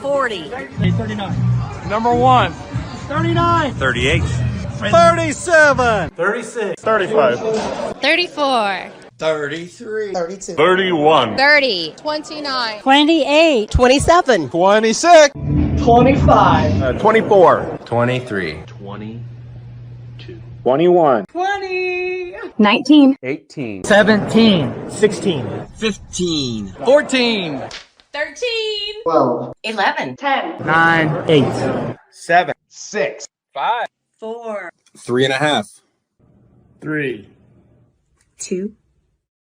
40. 39. Number 1. 39. 38. 37. 36. 35. 34. 33. 32. 31. 30. 29. 28. 27. 26. 25. 24. 23. 21. 20. 19. 18. 17. 16. 15. 14. 13. 12. 11. 10. 9. 8. 7. 6. 5. 4. 3.5. 3. 2.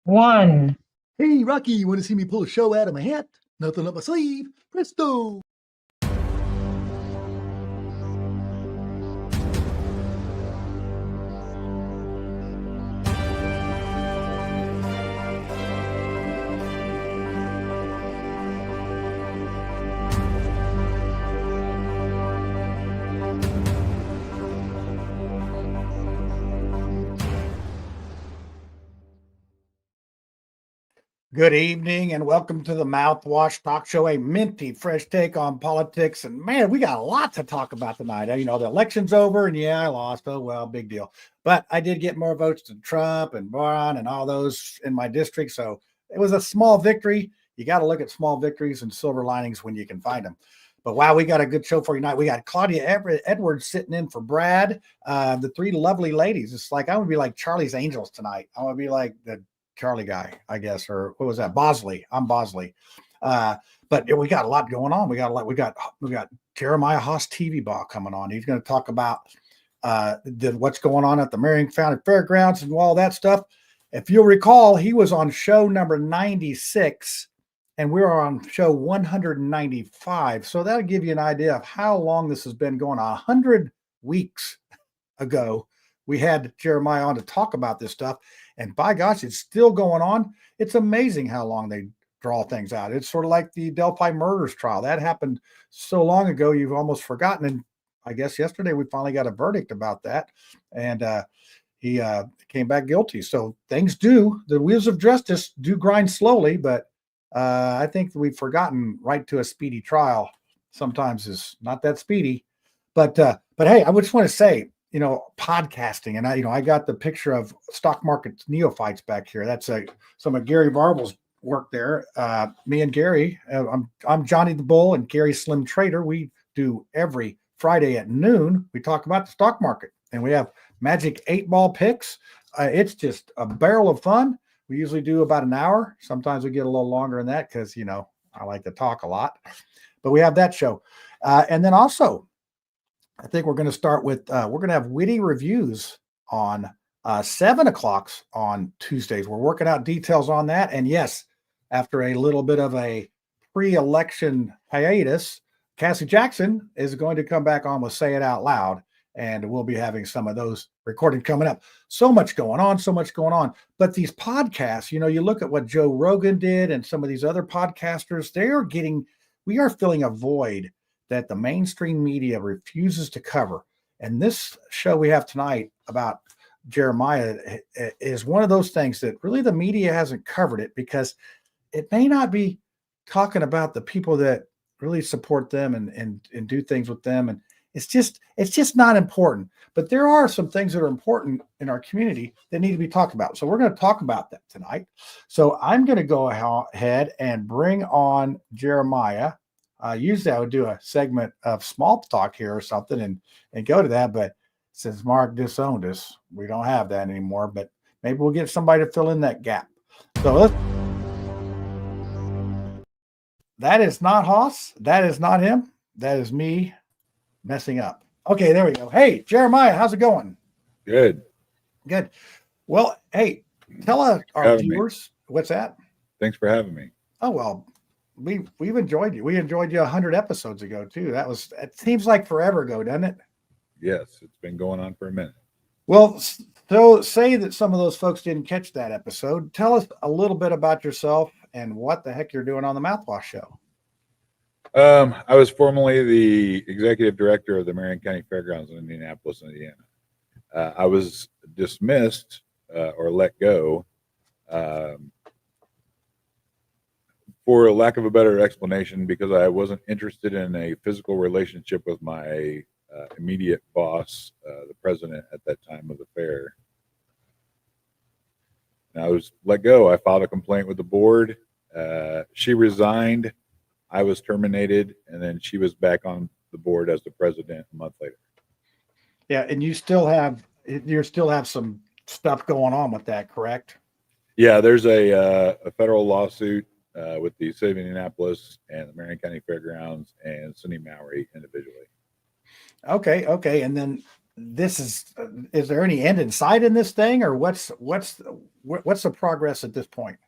1. Hey, Rocky, you want to see me pull a show out of my hat? Nothing up my sleeve. Presto! Good evening and welcome to the Mouthwash Talk Show, a minty, fresh take on politics. And man, we got a lot to talk about tonight. You know, the election's over and yeah, I lost. Oh, well, big deal. But I did get more votes than Trump and Brown and all those in my district. So it was a small victory. You got to look at small victories and silver linings when you can find them. But wow, we got a good show for you tonight. We got Claudia Edwards sitting in for Brad, the three lovely ladies. It's like, I would be like Charlie's Angels tonight. I would be like the Charlie guy, I guess, or what was that? Bosley. I'm Bosley. But we got a lot going on. We got Jeremiah Haas Tevebaugh coming on. He's going to talk about what's going on at the Marion County Fair Grounds and all that stuff. If you'll recall, he was on show number 96 and we're on show 195. So that'll give you an idea of how long this has been going on. 100 weeks ago, we had Jeremiah on to talk about this stuff. And by gosh, it's still going on. It's amazing how long they draw things out. It's sort of like the Delphi murders trial. That happened so long ago, you've almost forgotten. And I guess yesterday we finally got a verdict about that. And he came back guilty. So things do, the wheels of justice do grind slowly, but I think we've forgotten right to a speedy trial sometimes is not that speedy. But hey, I just want to say, you know, podcasting, and I got the picture of stock market neophytes back here. That's some of Gary Barbel's work there. Me and Gary, I'm Johnny the Bull and Gary Slim Trader. We do every Friday at noon. We talk about the stock market, and we have magic 8-ball picks. It's just a barrel of fun. We usually do about an hour. Sometimes we get a little longer than that because, you know, I like to talk a lot. But we have that show, and then also, I think we're going to start with, we're going to have witty reviews on 7 o'clock on Tuesdays. We're working out details on that. And yes, after a little bit of a pre-election hiatus, Cassie Jackson is going to come back on with Say It Out Loud. And we'll be having some of those recorded coming up. So much going on. But these podcasts, you know, you look at what Joe Rogan did and some of these other podcasters, we are filling a void that the mainstream media refuses to cover. And this show we have tonight about Jeremiah is one of those things that really the media hasn't covered it because it may not be talking about the people that really support them and do things with them. And it's just not important. But there are some things that are important in our community that need to be talked about. So we're going to talk about that tonight. So I'm going to go ahead and bring on Jeremiah. Usually I would do a segment of small talk here or something and go to that. But since Mark disowned us, we don't have that anymore. But maybe we'll get somebody to fill in that gap. So that is not Haas. That is not him. That is me messing up. Okay, there we go. Hey, Jeremiah, how's it going? Good. Well, hey, tell our viewers, what's that? Thanks for having me. Oh, well, we've enjoyed you. We enjoyed you 100 episodes ago too. It seems like forever ago, doesn't it? Yes, it's been going on for a minute. Well, so say that some of those folks didn't catch that episode. Tell us a little bit about yourself and what the heck you're doing on the Mouthwash Show. I was formerly the executive director of the Marion County Fair Grounds in Indianapolis, Indiana. I was dismissed or let go For lack of a better explanation, because I wasn't interested in a physical relationship with my immediate boss, the president at that time of the fair. And I was let go. I filed a complaint with the board. She resigned. I was terminated, and then she was back on the board as the president a month later. Yeah, and you still have some stuff going on with that, correct? Yeah, there's a federal lawsuit with the city of Indianapolis and the Marion County Fairgrounds and Cindy Mowry individually. Okay, and then this is there any end in sight in this thing, or what's the progress at this point?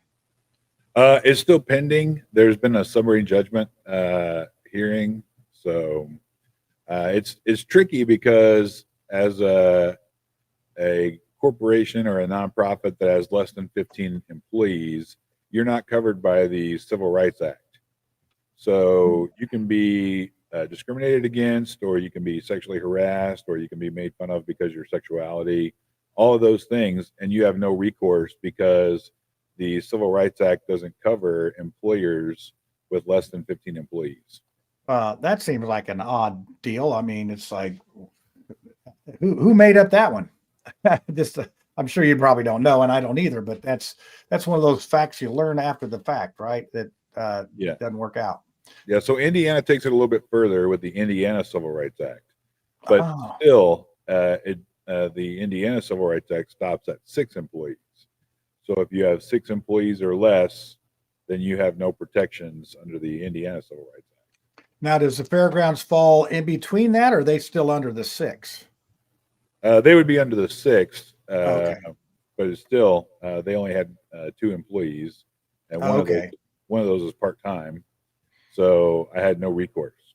It's still pending. There's been a summary judgment hearing, so it's tricky because as a corporation or a nonprofit that has less than 15 employees, you're not covered by the Civil Rights Act. So you can be discriminated against, or you can be sexually harassed, or you can be made fun of because of your sexuality, all of those things, and you have no recourse because the Civil Rights Act doesn't cover employers with less than 15 employees. That seems like an odd deal. I mean, it's like, who made up that one? Just, I'm sure you probably don't know, and I don't either. But that's one of those facts you learn after the fact, right? That doesn't work out. Yeah. So Indiana takes it a little bit further with the Indiana Civil Rights Act, but still, the Indiana Civil Rights Act stops at 6 employees. So if you have 6 employees or less, then you have no protections under the Indiana Civil Rights Act. Now, does the fairgrounds fall in between that, or are they still under the 6? They would be under the 6, Okay. but it's still they only had 2 employees, and one of those is part-time. So I had no recourse.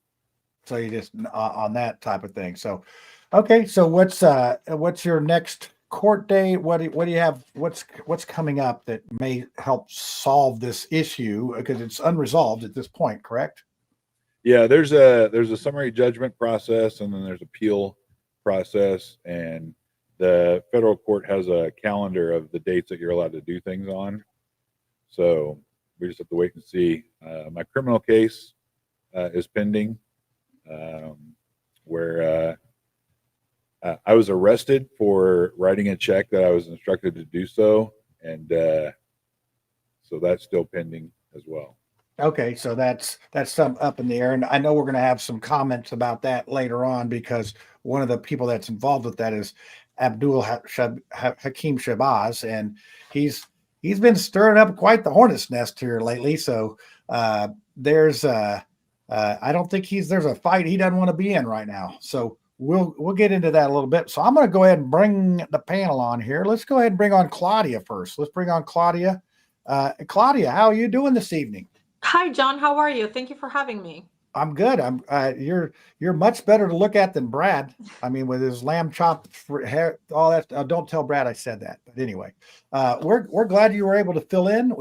So you just on that type of thing. So, okay. So what's your next court date? What do you have? What's coming up that may help solve this issue, because it's unresolved at this point, correct? Yeah, there's a summary judgment process, and then there's appeal process, and the federal court has a calendar of the dates that you're allowed to do things on. So we just have to wait and see. My criminal case is pending, where I was arrested for writing a check that I was instructed to do so, and so that's still pending as well. Okay, so that's some up in the air, and I know we're going to have some comments about that later on, because one of the people that's involved with that is Abdul Hakim Shabazz, and he's been stirring up quite the hornet's nest here lately. So there's I don't think there's a fight he doesn't want to be in right now. So we'll get into that a little bit. So I'm going to go ahead and bring the panel on here. Let's go ahead and bring on Claudia first. Let's bring on Claudia. Claudia, how are you doing this evening? Hi, John. How are you? Thank you for having me. I'm good. You're much better to look at than Brad. I mean, with his lamb chop hair, all that. Don't tell Brad I said that. But anyway, we're glad you were able to fill in.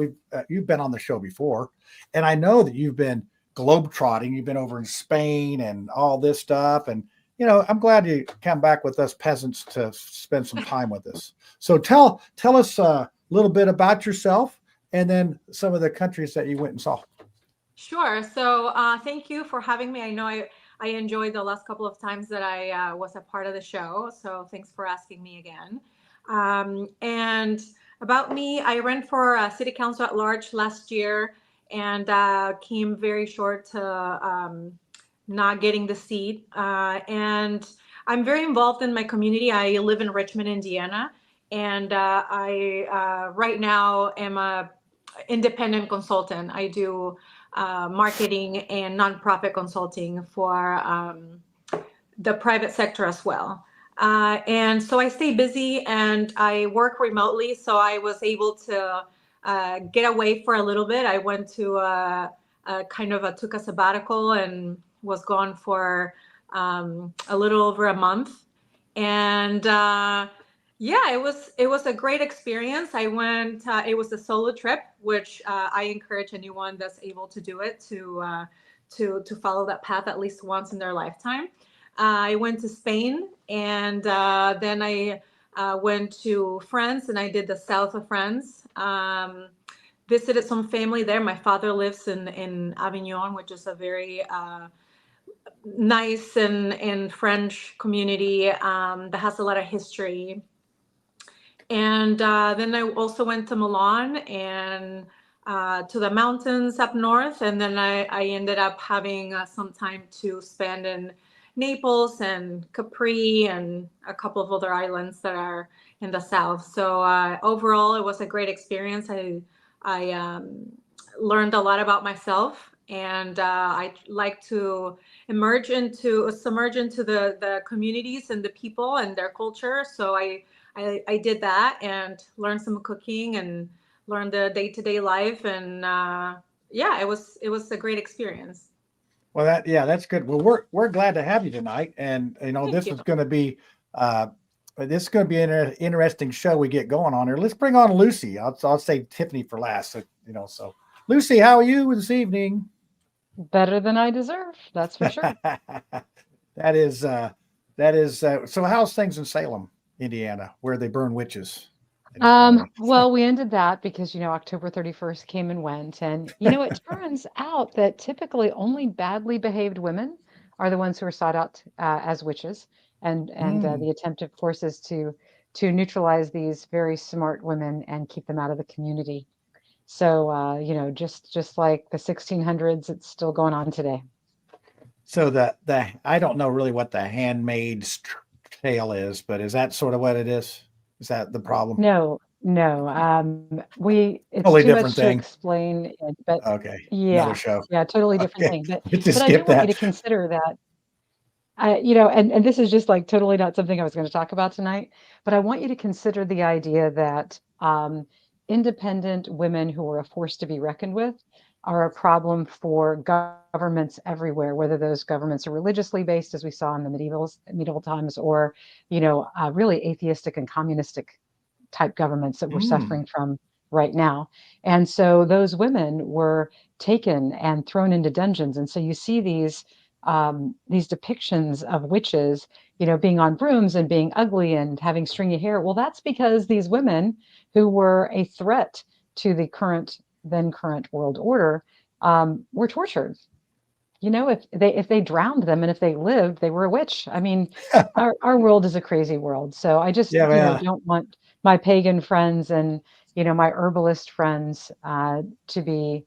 You've been on the show before, and I know that you've been globetrotting. You've been over in Spain and all this stuff, and I'm glad you come back with us peasants to spend some time with us. So tell us a little bit about yourself, and then some of the countries that you went and saw. Sure. So thank you for having me. I know I enjoyed the last couple of times that I was a part of the show. So thanks for asking me again. And about me, I ran for city council at large last year, and came very short to not getting the seat. And I'm very involved in my community. I live in Richmond, Indiana, and I right now am a independent consultant. I do marketing and nonprofit consulting for the private sector as well. And so I stay busy and I work remotely. So I was able to get away for a little bit. I went to took a sabbatical and was gone for a little over a month. And yeah, it was a great experience. I went. It was a solo trip, which I encourage anyone that's able to do it to follow that path at least once in their lifetime. I went to Spain, and then I went to France, and I did the south of France. visited some family there. My father lives in Avignon, which is a very nice and French community that has a lot of history. And then I also went to Milan and to the mountains up north. And then I ended up having some time to spend in Naples and Capri and a couple of other islands that are in the south. So overall, it was a great experience. I learned a lot about myself, and I like to submerge into the communities and the people and their culture. So I did that and learned some cooking and learned the day-to-day life. And yeah, it was a great experience. Well, that's good. Well, we're glad to have you tonight, and Thank this you. is going to be an interesting show we get going on here. Let's bring on Lucy. I'll save Tiffany for last. So, so Lucy, how are you this evening? Better than I deserve, that's for sure. That is so how's things in Salem, Indiana, where they burn witches? Well, we ended that because, October 31st came and went. And, it turns out that typically only badly behaved women are the ones who are sought out as witches. And the attempt, of course, is to neutralize these very smart women and keep them out of the community. So, just like the 1600s, it's still going on today. So I don't know really what the Handmaid's Tale is, but is that sort of what it is? Is that the problem? No. It's totally too different much thing to explain it, but Okay, yeah, another show. totally different Okay, thing. But just I skip do want you that. to consider that. And this is just like totally not something I was going to talk about tonight, but I want you to consider the idea that independent women who are a force to be reckoned with are a problem for governments everywhere, whether those governments are religiously based, as we saw in the medieval times, or really atheistic and communistic type governments that we're suffering from right now. And so those women were taken and thrown into dungeons, and so you see these depictions of witches, being on brooms and being ugly and having stringy hair. Well, that's because these women who were a threat to the then current world order were tortured. If they drowned them and if they lived, they were a witch. I mean, our world is a crazy world. So I just don't want my pagan friends and my herbalist friends to be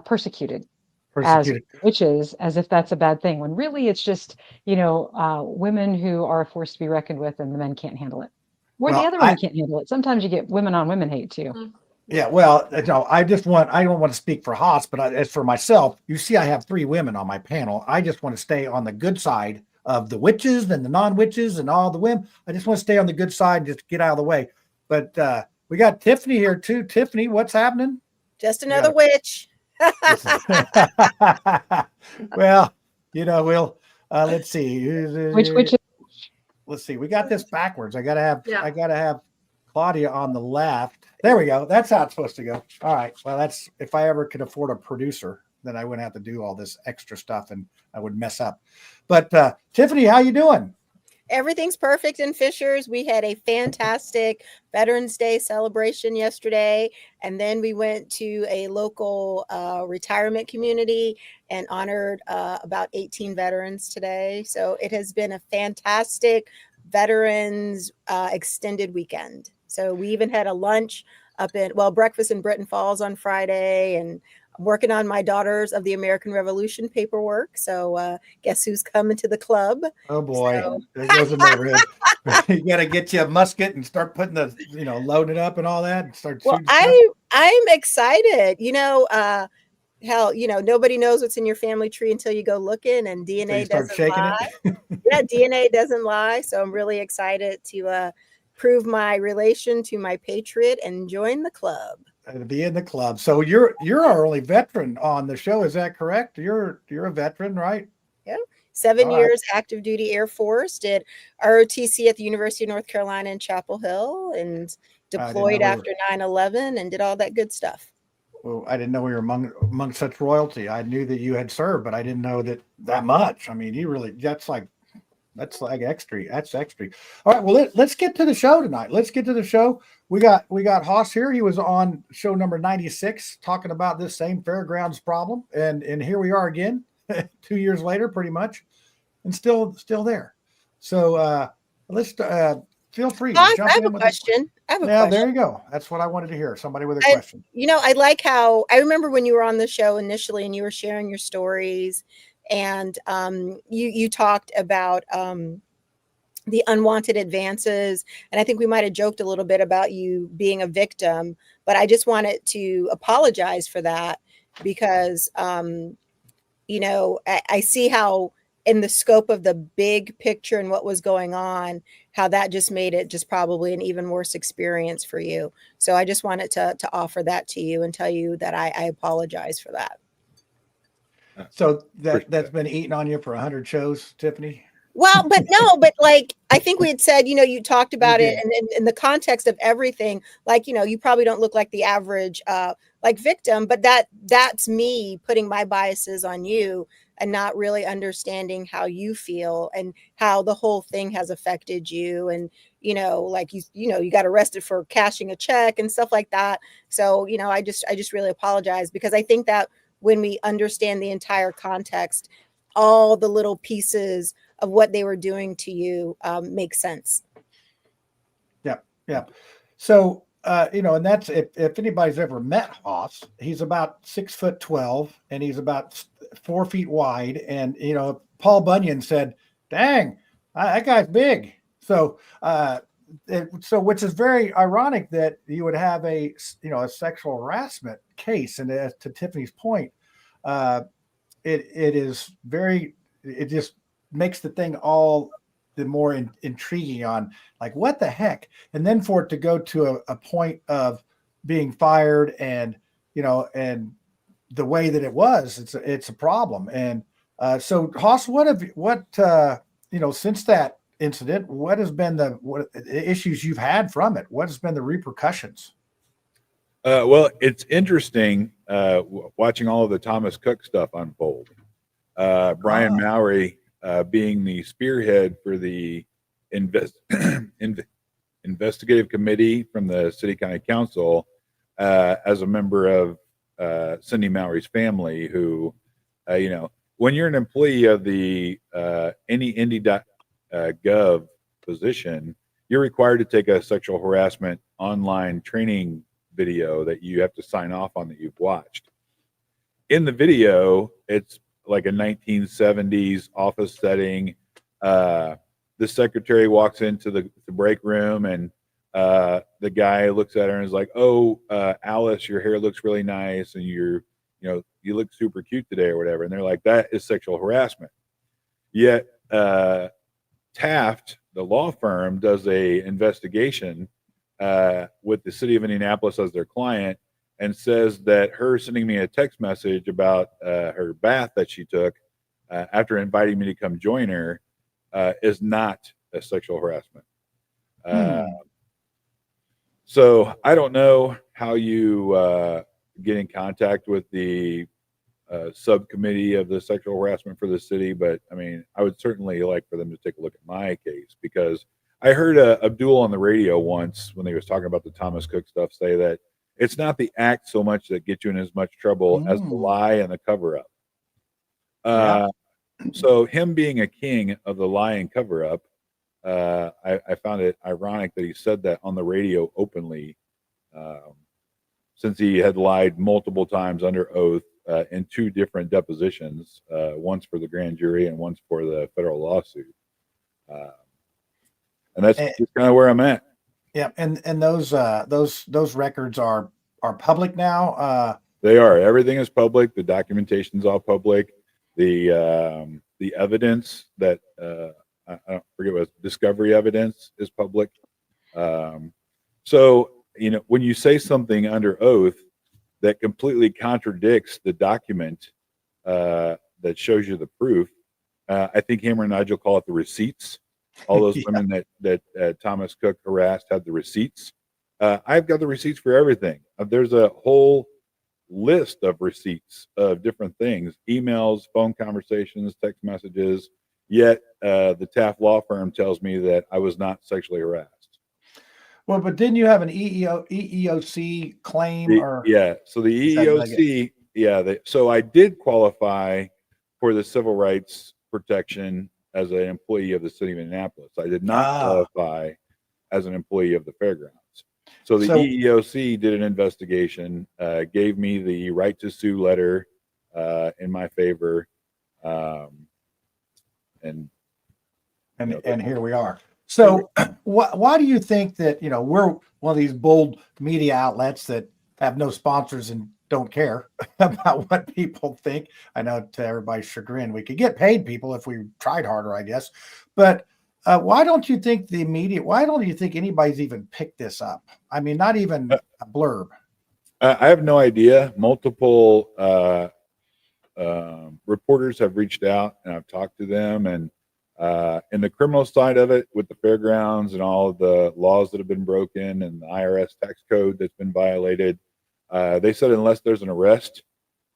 persecuted as witches, as if that's a bad thing, when really it's just women who are a force to be reckoned with, and the men can't handle it, or the other women can't handle it. Sometimes you get women on women hate too. Yeah, well, no, I don't want to speak for Haas, but as for myself, you see, I have 3 women on my panel. I just want to stay on the good side of the witches and the non-witches and all the women. I just want to stay on the good side and just get out of the way. But we got Tiffany here too. Tiffany, what's happening? Just another witch. Well, we'll let's see. Which Let's see. We got this backwards. I gotta have Claudia on the left. There we go. That's how it's supposed to go. All right. Well, that's if I ever could afford a producer, then I wouldn't have to do all this extra stuff and I would mess up. But Tiffany, how you doing? Everything's perfect in Fishers. We had a fantastic Veterans Day celebration yesterday. And then we went to a local retirement community and honored about 18 veterans today. So it has been a fantastic veterans extended weekend. So we even had a lunch breakfast in Britton Falls on Friday, and I'm working on my Daughters of the American Revolution paperwork. So guess who's coming to the club? Oh boy, there goes another head. You got to get you a musket and start putting loading it up and all that, and start. Well, I'm excited. Hell, nobody knows what's in your family tree until you go looking, and DNA doesn't lie. Yeah, DNA doesn't lie. So I'm really excited to prove my relation to my patriot and join the club. To be in the club. So you're our only veteran on the show. Is that correct? You're a veteran, right? Yeah. 7 years active duty Air Force, did ROTC at the University of North Carolina in Chapel Hill, and deployed after 9/11 and did all that good stuff. Well, I didn't know we were among such royalty. I knew that you had served, but I didn't know that much. I mean, that's That's like extra. That's extra. All right. Well, let's get to the show tonight. Let's get to the show. We got Haas here. He was on show number 96 talking about this same fairgrounds problem, and here we are again, 2 years later, pretty much, and still there. So let's feel free to Haas, jump I have in a with question. I have a Yeah, question. there you go. That's what I wanted to hear. Somebody with a question. I like how I remember when you were on the show initially and you were sharing your stories, and you talked about the unwanted advances, and I think we might have joked a little bit about you being a victim, but I just wanted to apologize for that because I see how in the scope of the big picture and what was going on, how that just made it just probably an even worse experience for you. So I just wanted to offer that to you and tell you that I apologize for that. So that's been eating on you for 100 shows, Tiffany. Well, but no, but like, I think we had said, you talked about it and in the context of everything, like, you probably don't look like the average, like victim, but that's me putting my biases on you and not really understanding how you feel and how the whole thing has affected you. And, like you got arrested for cashing a check and stuff like that. So, I just really apologize because I think that when we understand the entire context, all the little pieces of what they were doing to you makes sense. Yeah. So, and that's if anybody's ever met Haas, he's about 6'12" and he's about 4 feet wide. And, Paul Bunyan said, dang, that guy's big. So, which is very ironic that you would have a sexual harassment case. And to Tiffany's point, it just makes the thing all the more intriguing on like what the heck, and then for it to go to a point of being fired and and the way that it was, it's a problem. And so Haas, since that incident, what has been the issues you've had from it? What has been the repercussions? Well, it's interesting watching all of the Thomas Cook stuff unfold. Brian Mowry being the spearhead for the investigative committee from the City County Council, as a member of Cindy Mowry's family, who, when you're an employee of the any Indy.gov position, you're required to take a sexual harassment online training video that you have to sign off on that you've watched. In the video, it's like a 1970s office setting. The secretary walks into the break room and the guy looks at her and is like, "Oh, Alice, your hair looks really nice and you look super cute today," or whatever. And they're like, that is sexual harassment. Yet Taft, the law firm, does a investigation with the city of Indianapolis as their client, and says that her sending me a text message about her bath that she took after inviting me to come join her is not a sexual harassment. So I don't know how you get in contact with the subcommittee of the sexual harassment for the city, but I mean, I would certainly like for them to take a look at my case, because I heard Abdul on the radio once when he was talking about the Thomas Cook stuff say that it's not the act so much that gets you in as much trouble as the lie and the cover up. So him being a king of the lie and cover up, I found it ironic that he said that on the radio openly, since he had lied multiple times under oath in 2 different depositions, once for the grand jury and once for the federal lawsuit. And that's just kind of where I'm at. Yeah, and those records are public now. They are. Everything is public. The documentation's all public. The evidence that I don't forget what discovery evidence is public. So when you say something under oath that completely contradicts the document that shows you the proof, I think Hammer and Nigel call it the receipts. All those women that Thomas Cook harassed had the receipts. I've got the receipts for everything. There's a whole list of receipts of different things: emails, phone conversations, text messages. Yet the Taft law firm tells me that I was not sexually harassed. Well, but didn't you have an EEOC claim or? Yeah. So the Is that like EEOC, so I did qualify for the civil rights protection as an employee of the city of Indianapolis. I did not qualify as an employee of the fairgrounds. So the EEOC did an investigation, gave me the right to sue letter in my favor, and here we are. So why do you think that, we're one of these bold media outlets that have no sponsors and don't care about what people think? I know, to everybody's chagrin, we could get paid people if we tried harder, I guess. But why don't you think the media, why don't you think anybody's even picked this up? I mean, not even a blurb. I have no idea. Multiple reporters have reached out, and I've talked to them, and in the criminal side of it, with the fairgrounds and all of the laws that have been broken and the IRS tax code that's been violated, they said unless there's an arrest,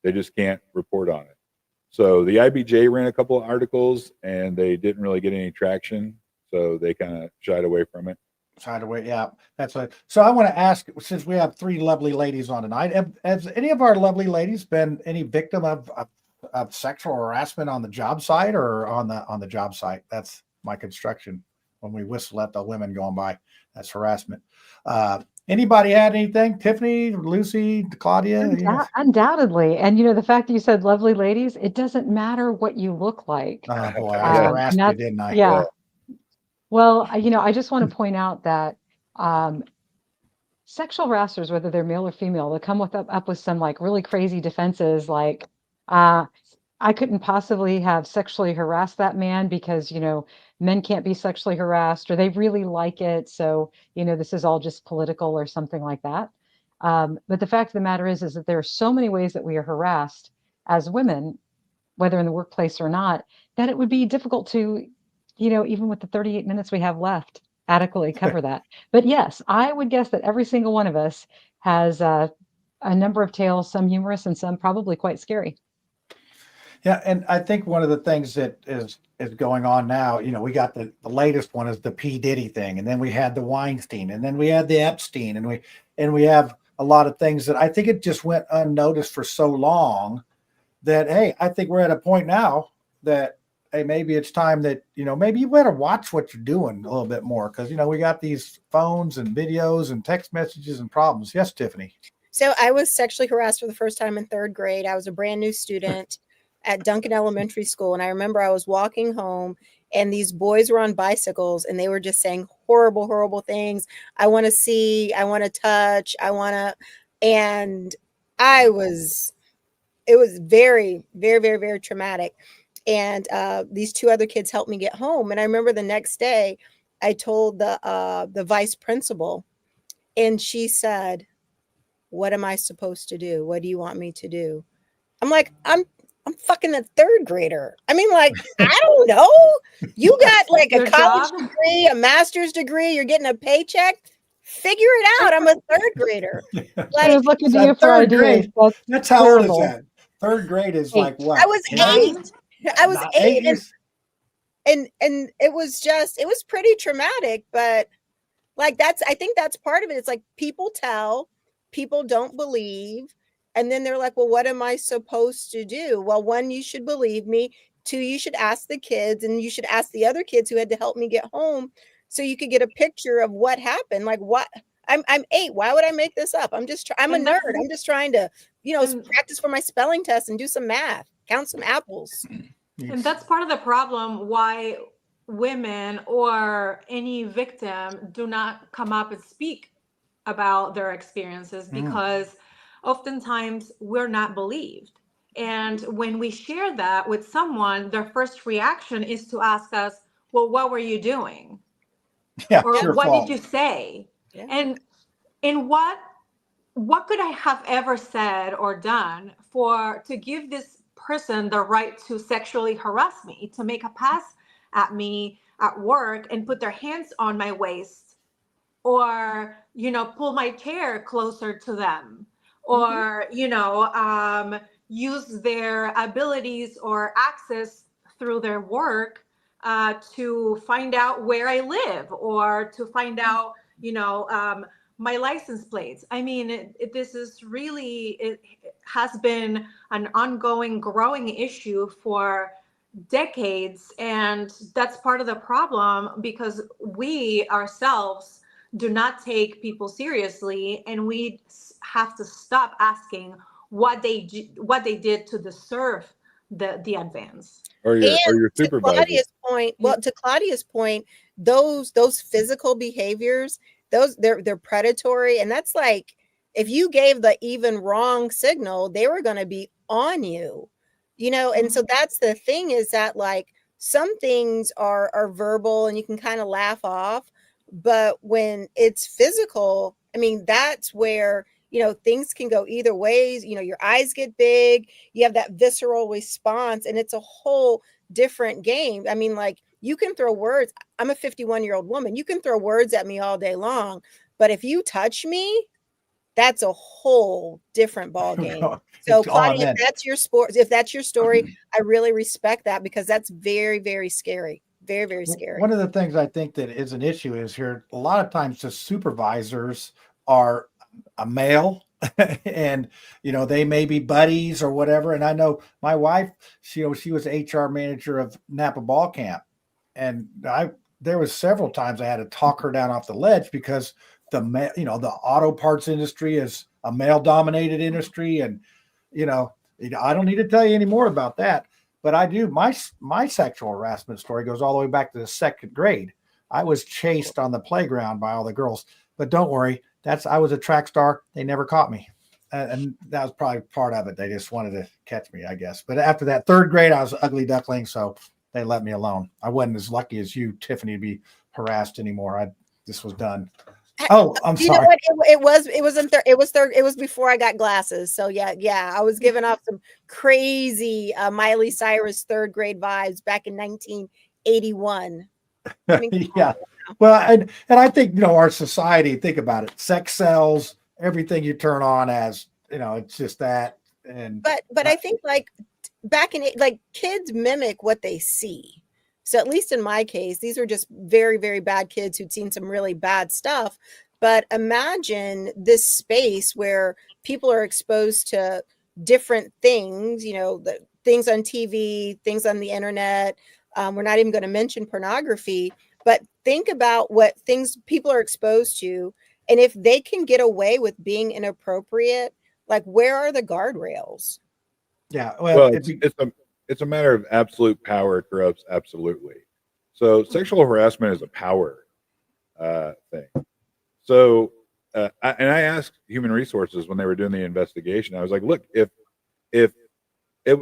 they just can't report on it. So the IBJ ran a couple of articles, and they didn't really get any traction, so they kind of shied away from it. Shied away, yeah. That's what. So I want to ask, since we have three lovely ladies on tonight, has any of our lovely ladies been any victim of sexual harassment on the job site or on the job site? That's my construction. When we whistle at the women going by, that's harassment. Anybody had anything? Tiffany, Lucy, Claudia? Undoubtedly. And the fact that you said lovely ladies, it doesn't matter what you look like. Oh boy, I harassed you, didn't I? Yeah. Well, I just want to point out that sexual harassers, whether they're male or female, they'll come up with some like really crazy defenses, like I couldn't possibly have sexually harassed that man because men can't be sexually harassed, or they really like it, so this is all just political or something like that. But the fact of the matter is that there are so many ways that we are harassed as women, whether in the workplace or not, that it would be difficult to even with the 38 minutes we have left, adequately cover that. But yes, I would guess that every single one of us has a number of tales, some humorous and some probably quite scary. Yeah, and I think one of the things that is going on now, we got the latest one is the P. Diddy thing, and then we had the Weinstein, and then we had the Epstein, and we have a lot of things that I think it just went unnoticed for so long that, hey, I think we're at a point now that, hey, maybe it's time that, maybe you better watch what you're doing a little bit more, because, we got these phones and videos and text messages and problems. Yes, Tiffany. So I was sexually harassed for the first time in third grade. I was a brand new student at Duncan Elementary School. And I remember I was walking home and these boys were on bicycles and they were just saying horrible, horrible things. I want to see, I want to touch, and it was very, very, very, very traumatic. And these two other kids helped me get home. And I remember the next day I told the vice principal, and she said, "What am I supposed to do? What do you want me to do?" I'm like, I'm fucking a third grader. I mean, like, I don't know. You got like a college degree, a master's degree, you're getting a paycheck. Figure it out. I'm a third grader. Like, I was looking to you for ideas. That's how old is that? Third grade is like what? I was 8. I was 8, and it was pretty traumatic, but like I think that's part of it. It's like people don't believe. And then they're like, well, what am I supposed to do? Well, 1, you should believe me. 2, you should ask the kids, and you should ask the other kids who had to help me get home so you could get a picture of what happened. Like, what? I'm 8. Why would I make this up? I'm a nerd. I'm just trying to, practice for my spelling test and do some math, count some apples. And that's part of the problem why women or any victim do not come up and speak about their experiences, because oftentimes we're not believed. And when we share that with someone, their first reaction is to ask us, well, what were you doing? Yeah, or what fault. did you say? Yeah. And what could I have ever said or done to give this person the right to sexually harass me, to make a pass at me at work and put their hands on my waist, or, pull my chair closer to them, or, use their abilities or access through their work to find out where I live or to find out, my license plates. I mean, it has been an ongoing, growing issue for decades. And that's part of the problem because we ourselves do not take people seriously, and we have to stop asking what they did to deserve the advance. Or your To supervisor. Claudia's point, those physical behaviors, they're predatory, and that's like if you gave the even wrong signal, they were going to be on you, and so that's the thing, is that like some things are verbal and you can kind of laugh off, but when it's physical, I mean, that's where things can go either ways. Your eyes get big, you have that visceral response, and it's a whole different game. I mean, like, you can throw words. I'm a 51-year-old woman. You can throw words at me all day long, but if you touch me, that's a whole different ball game. So Claudia, if that's your sport, if that's your story, I really respect that, because that's very, very scary. Very, very scary. One of the things I think that is an issue is here, a lot of times the supervisors are a male and they may be buddies or whatever. And I know my wife, she was HR manager of Napa Ball Camp, and there was several times I had to talk her down off the ledge because the auto parts industry is a male dominated industry, and I don't need to tell you any more about that. But I do. My sexual harassment story goes all the way back to the second grade. I was chased on the playground by all the girls. But don't worry, I was a track star. They never caught me. And that was probably part of it. They just wanted to catch me, I guess. But after that third grade, I was an ugly duckling, so they let me alone. I wasn't as lucky as you, Tiffany, to be harassed anymore. This was done. Oh, I'm sorry. You know what? It was before I got glasses. So yeah. I was giving off some crazy Miley Cyrus third grade vibes back in 1981. I mean, yeah. Well, and I think our society. Think about it. Sex sells. Everything you turn on as it's just that. And but I think like back in it, like kids mimic what they see. So at least in my case, these are just very, very bad kids who'd seen some really bad stuff. But imagine this space where people are exposed to different things, the things on TV, things on the internet. We're not even going to mention pornography, but think about what things people are exposed to. And if they can get away with being inappropriate, like, where are the guardrails? Yeah. Well, it's a matter of absolute power corrupts absolutely. So sexual harassment is a power thing. So I asked human resources when they were doing the investigation. I was like, look, if it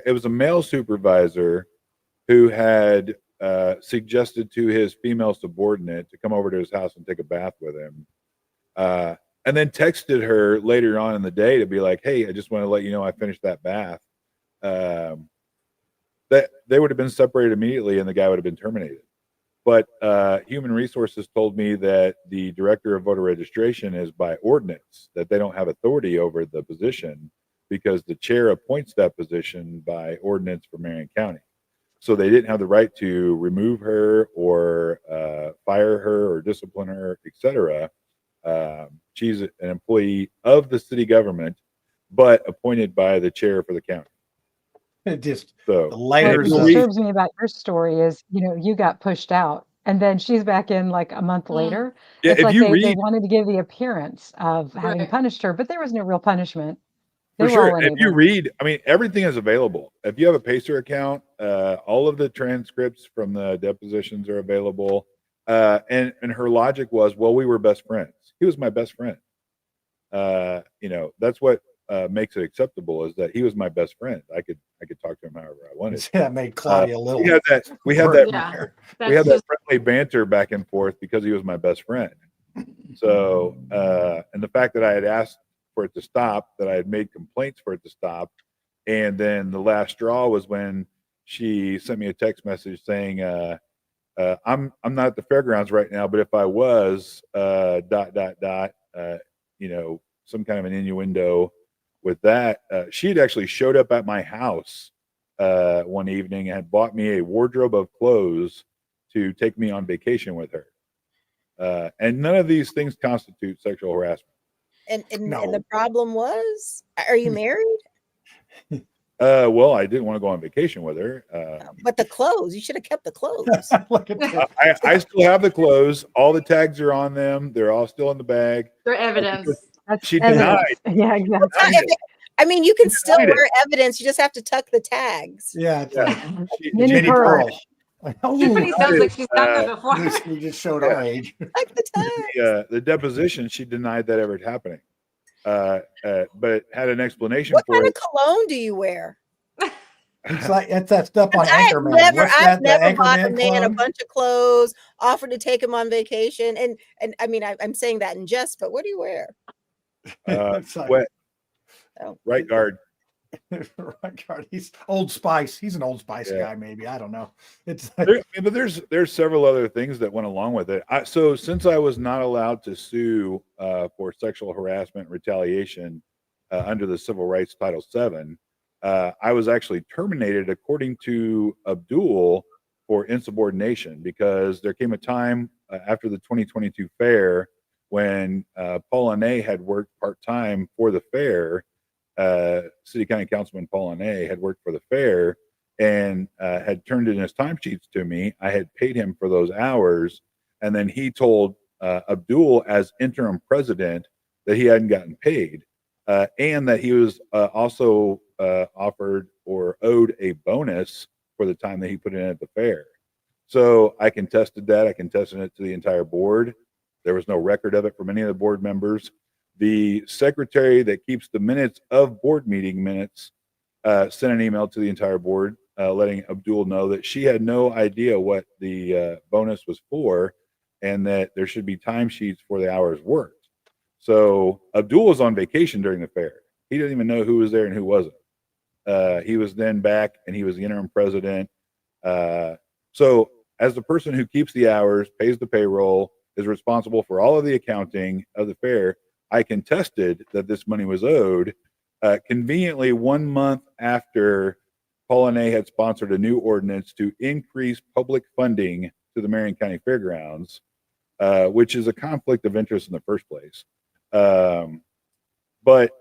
was a male supervisor who had suggested to his female subordinate to come over to his house and take a bath with him, and then texted her later on in the day to be like, hey, I just want to let you know I finished that bath. That they would have been separated immediately and the guy would have been terminated. But human resources told me that the director of voter registration is by ordinance, that they don't have authority over the position because the chair appoints that position by ordinance for Marion County. So they didn't have the right to remove her or fire her or discipline her, etc. She's an employee of the city government, but appointed by the chair for the county. It just So the layers. What disturbs me about your story is, you got pushed out, and then she's back in like a month later. Yeah, It's if like you they read, wanted to give the appearance of having Right. punished her, but there was no real punishment. They for were all sure, if you enabled. read, I mean, everything is available. If you have a Pacer account, all of the transcripts from the depositions are available. And her logic was, well, we were best friends. He was my best friend. That's what makes it acceptable, is that he was my best friend. I could talk to him however I wanted. That made Claudia a little. We had that Yeah. we had that friendly banter back and forth because he was my best friend. So and the fact that I had asked for it to stop, that I had made complaints for it to stop, and then the last straw was when she sent me a text message saying, I'm not at the fairgrounds right now, but if I was, some kind of an innuendo with that. She'd actually showed up at my house one evening and had bought me a wardrobe of clothes to take me on vacation with her. And none of these things constitute sexual harassment. And No. the problem was, are you married? Well, I didn't want to go on vacation with her. But the clothes, you should have kept the clothes. Look at that. I still have the clothes. All the tags are on them. They're all still in the bag. They're evidence. That's She evidence. denied. Yeah, exactly. I mean, you can still denied it. wear evidence. You just have to tuck the tags. Yeah, it's Yeah. Mini Mini pearl. Pearl. Oh, Tiffany sounds like she's done that before. we just showed our age. Tuck the tags. The deposition, she denied that ever happening, but had an explanation What for kind it. of cologne do you wear? It's like it's that stuff on I've Anchorman. never, What's I've that? never The bought a Anchorman man a clone? bunch of clothes, offered to take him on vacation, and I mean, I'm saying that in jest, but what do you wear? It's like- Wet Oh. right guard. Right guard. He's Old Spice. He's an Old Spice Yeah. guy, maybe. I don't know. It's But there's several other things that went along with it. So since I was not allowed to sue for sexual harassment and retaliation under the Civil Rights Title VII, I was actually terminated, according to Abdul, for insubordination, because there came a time after the 2022 fair when Paul Anay had worked part-time for the fair. City County Councilman Paul Anay had worked for the fair and had turned in his timesheets to me. I had paid him for those hours, and then he told Abdul, as interim president, that he hadn't gotten paid, and that he was also offered or owed a bonus for the time that he put in at the fair. So I contested that. I contested it to the entire board. There was no record of it from any of the board members. The secretary that keeps the minutes of board meeting minutes sent an email to the entire board letting Abdul know that she had no idea what the bonus was for, and that there should be timesheets for the hours worked. So Abdul was on vacation during the fair. He didn't even know who was there and who wasn't. He was then back, and he was the interim president. So as the person who keeps the hours, pays the payroll, is responsible for all of the accounting of the fair, I contested that this money was owed. Conveniently, 1 month after Paul Anay had sponsored a new ordinance to increase public funding to the Marion County Fair Grounds, which is a conflict of interest in the first place. But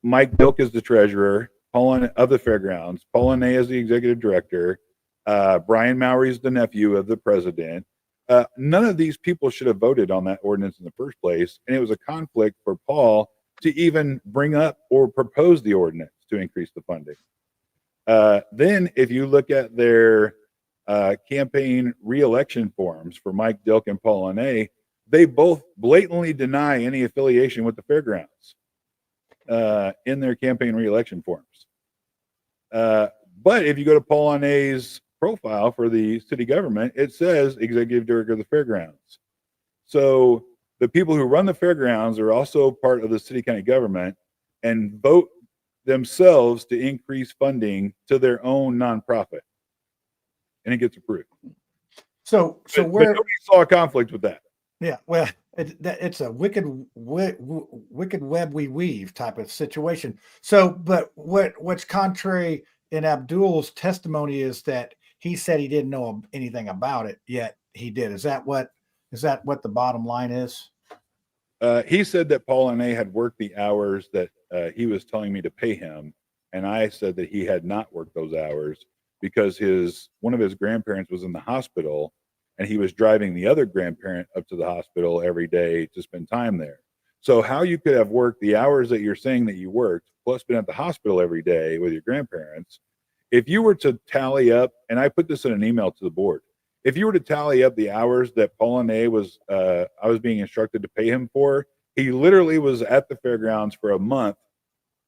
Mike Dilk is the treasurer, of the fairgrounds. Paul Anay is the executive director. Brian Mowry is the nephew of the president. None of these people should have voted on that ordinance in the first place, and it was a conflict for Paul to even bring up or propose the ordinance to increase the funding. Then, if you look at their campaign re-election forms for Mike Dilk and Paul Anay, they both blatantly deny any affiliation with the fairgrounds in their campaign re-election forms. But if you go to Paul Anay's profile for the city government, it says executive director of the fairgrounds. So the people who run the fairgrounds are also part of the city county government and vote themselves to increase funding to their own nonprofit, and it gets approved. so But where nobody saw a conflict with that. yeah, well, it's a wicked web we weave type of situation. So, but what's contrary in Abdul's testimony is that he said he didn't know anything about it, yet he did. Is that what the bottom line is? He said that Paul Anay had worked the hours that he was telling me to pay him, and I said that he had not worked those hours because one of his grandparents was in the hospital, and he was driving the other grandparent up to the hospital every day to spend time there. So how you could have worked the hours that you're saying that you worked, plus been at the hospital every day with your grandparents, if you were to tally up, and I put this in an email to the board, if you were to tally up the hours that Paul Anay I was being instructed to pay him for, he literally was at the fairgrounds for a month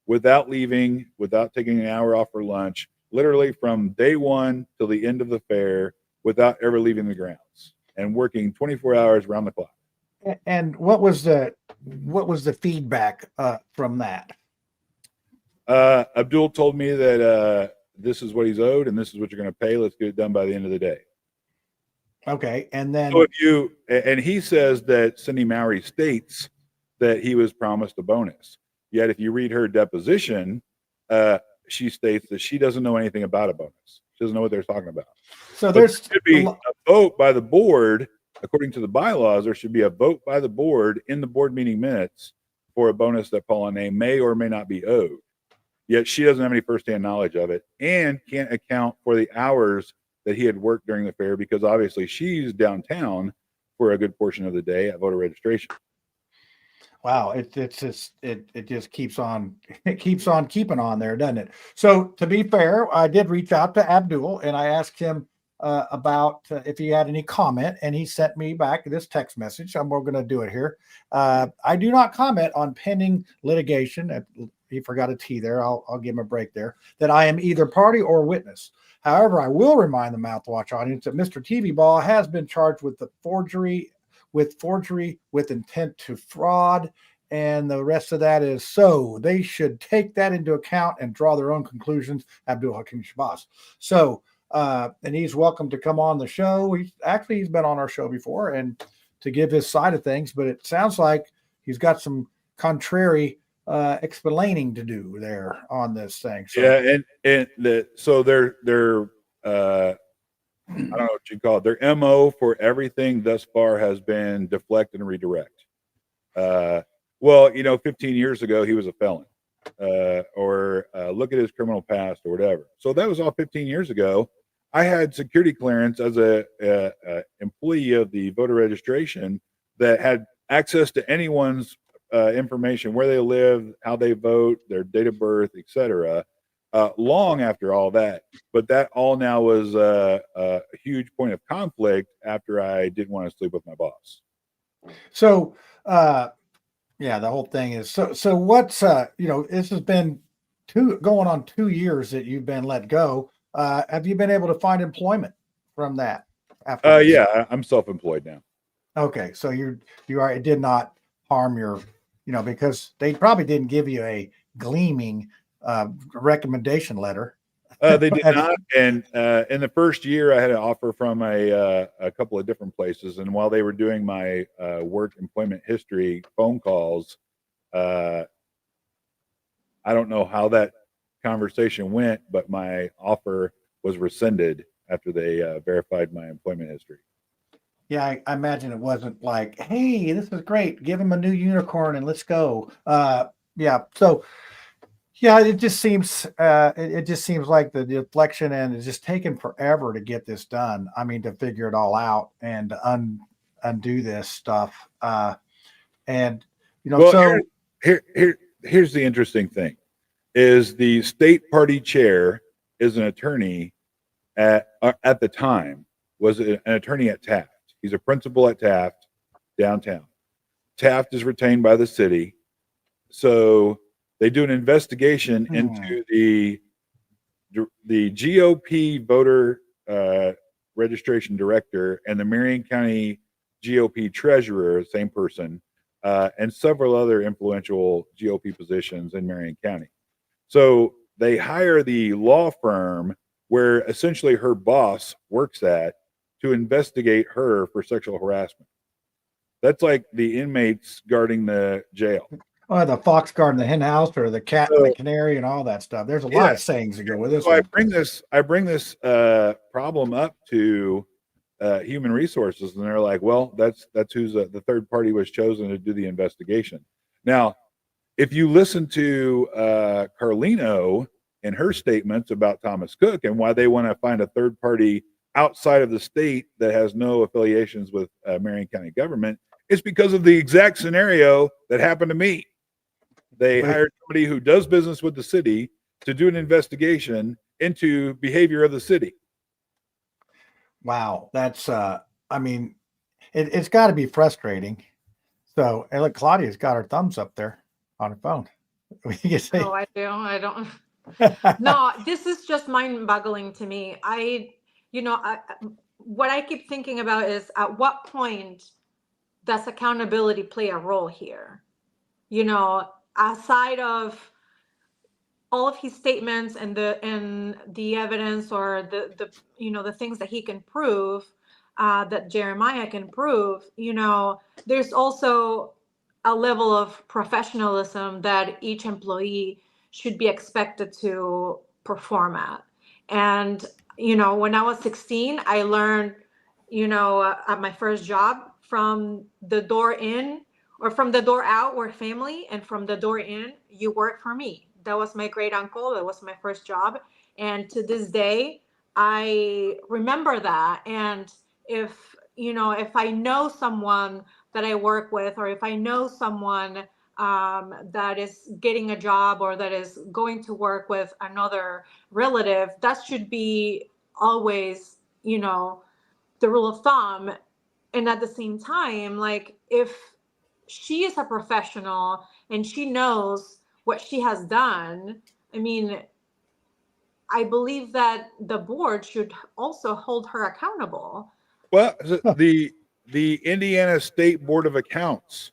without leaving, without taking an hour off for lunch, literally from day one till the end of the fair, without ever leaving the grounds, and working 24 hours around the clock. And what was the feedback from that? Abdul told me that this is what he's owed and this is what you're going to pay. Let's get it done by the end of the day. Okay, and then So and he says that Cindy Mowry states that he was promised a bonus. Yet if you read her deposition, she states that she doesn't know anything about a bonus. She doesn't know what they're talking about. So But there's there should be a vote by the board, according to the bylaws. There should be a vote by the board in the board meeting minutes for a bonus that Paula Name may or may not be owed. Yet she doesn't have any firsthand knowledge of it and can't account for the hours that he had worked during the fair, because obviously she's downtown for a good portion of the day at voter registration. wow, it just keeps on keeping on there, doesn't it? So to be fair, I did reach out to Abdul and I asked him about if he had any comment, and he sent me back this text message. We're going to do it here. I do not comment on pending litigation. He forgot a T there. I'll give him a break there. That I am either party or witness. However, I will remind the Mouthwash audience that Mr. Tevebaugh has been charged with forgery with intent to fraud, and the rest of that is so they should take that into account and draw their own conclusions. Abdul Hakim Shabazz. So, and he's welcome to come on the show. He's been on our show before and to give his side of things, but it sounds like he's got some contrary explaining to do there on this thing. So, yeah, so they're I don't know what you call it. Their MO for everything thus far has been deflect and redirect. Well, 15 years ago he was a felon, or look at his criminal past or whatever. So that was all 15 years ago. I had security clearance as a employee of the voter registration that had access to anyone's information, where they live, how they vote, their date of birth, etc. Long after all that, but that all now was a huge point of conflict after I didn't want to sleep with my boss. So, yeah, the whole thing is so. What's this has been going on 2 years that you've been let go. Have you been able to find employment from that? After yeah, I'm self-employed now. Okay, so you are. It did not harm your, because they probably didn't give you a gleaming recommendation letter. They did not. And in the first year, I had an offer from a couple of different places. And while they were doing my work employment history phone calls, I don't know how that conversation went, but my offer was rescinded after they verified my employment history. Yeah, I imagine it wasn't like, hey, this is great. Give him a new unicorn and let's go. Yeah. So, yeah, it just seems like the deflection, and it's just taken forever to get this done. I mean, to figure it all out and to undo this stuff. And well, so here's the interesting thing: is the state party chair is an attorney at the time, was an attorney at Taft. He's a principal at Taft downtown. Taft is retained by the city, so they do an investigation into the GOP voter registration director and the Marion County GOP treasurer, same person, and several other influential GOP positions in Marion County. So they hire the law firm where essentially her boss works at to investigate her for sexual harassment. That's like the inmates guarding the jail. Oh, the fox guarding the hen house, or the cat and the canary, and all that stuff. There's a lot of sayings that go with this. So I bring this problem up to human resources, and they're like, "Well, that's who's the third party was chosen to do the investigation." Now, if you listen to Carlino and her statements about Thomas Cook and why they want to find a third party outside of the state that has no affiliations with Marion County government, it's because of the exact scenario that happened to me. They hired somebody who does business with the city to do an investigation into behavior of the city. Wow, that's I mean, it's got to be frustrating. So, and look, Claudia's got her thumbs up there on her phone. Oh, I do. I don't. No, this is just mind-boggling to me. What I keep thinking about is, at what point does accountability play a role here? Aside of all of his statements and the evidence, or the things that he can prove, that Jeremiah can prove, there's also a level of professionalism that each employee should be expected to perform at. And, you know, when I was 16, I learned, you know, at my first job, from the door in or from the door out, we're family, and from the door in, you work for me. That was my great uncle. That was my first job. And to this day, I remember that. And if, you know, if I know someone that I work with, or if I know someone that is getting a job or that is going to work with another relative, that should be always, you know, the rule of thumb. And at the same time, like, if she is a professional and she knows what she has done, I mean, I believe that the board should also hold her accountable. Well, the Indiana State Board of Accounts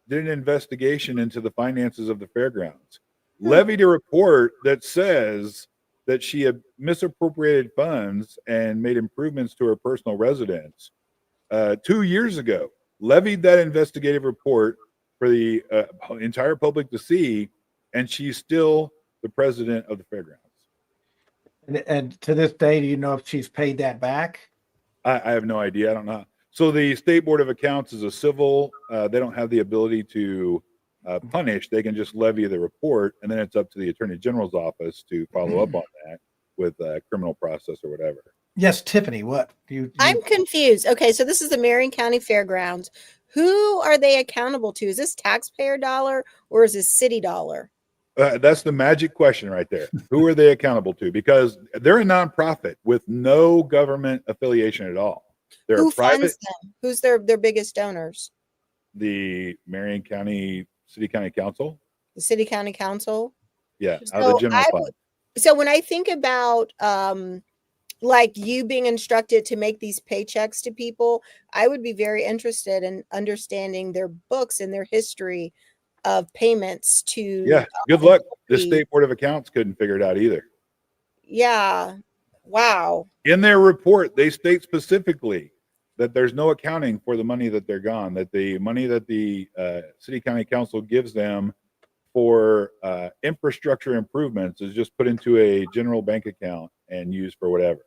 did an investigation into the finances of the fairgrounds, levied a report that says that she had misappropriated funds and made improvements to her personal residence 2 years ago, levied that investigative report for the entire public to see, and she's still the president of the fairgrounds. And to this day, do you know if she's paid that back? I have no idea. I don't know. So the State Board of Accounts is a civil. They don't have the ability to punish. They can just levy the report, and then it's up to the Attorney General's office to follow up on that with criminal process or whatever. Yes, Tiffany, what? I'm confused. Okay, so this is the Marion County Fairgrounds. Who are they accountable to? Is this taxpayer dollar or is this city dollar? That's the magic question right there. Who are they accountable to? Because they're a nonprofit with no government affiliation at all. They're Who a private. funds them? Who's their biggest donors? The Marion County City County Council. The City County Council? Yeah, out of the general fund. So when I think about like you being instructed to make these paychecks to people, I would be very interested in understanding their books and their history of payments to. Yeah, good luck. The State Board of Accounts couldn't figure it out either. Yeah. Wow. In their report, they state specifically that there's no accounting for the money that they're gone, that the money that the City County Council gives them for infrastructure improvements is just put into a general bank account and used for whatever.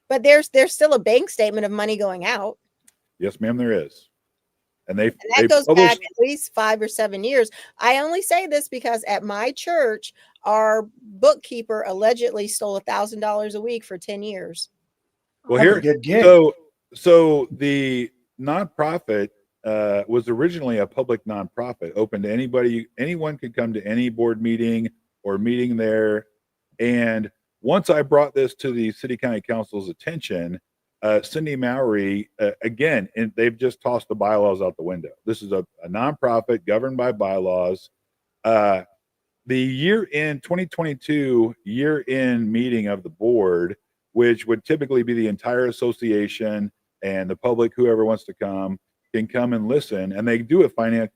But there's still a bank statement of money going out. Yes, ma'am, there is. And that goes back at least 5 or 7 years. I only say this because at my church, our bookkeeper allegedly stole $1,000 a week for 10 years. Well, here, so the nonprofit was originally a public nonprofit, open to anybody. Anyone could come to any board meeting or meeting there. And once I brought this to the City County Council's attention, Cindy Mowry, again, and they've just tossed the bylaws out the window. This is a nonprofit governed by bylaws. The year-end 2022 year-end meeting of the board, which would typically be the entire association and the public, whoever wants to come, can come and listen, and they do a finance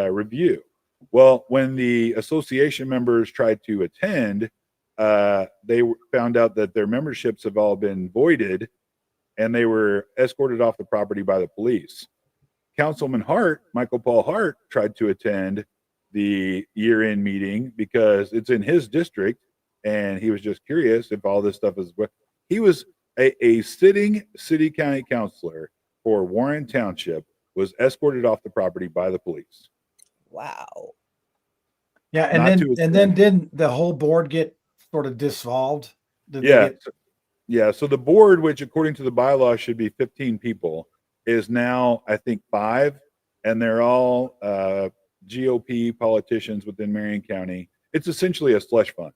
review. Well, when the association members tried to attend, they found out that their memberships have all been voided, and they were escorted off the property by the police. Councilman Hart, Michael Paul Hart, tried to attend the year-end meeting because it's in his district, and he was just curious if all this stuff is. He was a sitting city county councilor for Warren Township, was escorted off the property by the police. Wow. Yeah, and then didn't the whole board get sort of dissolved? Yeah. So the board, which according to the bylaw should be 15 people, is now I think 5, and they're all GOP politicians within Marion County. It's essentially a slush fund.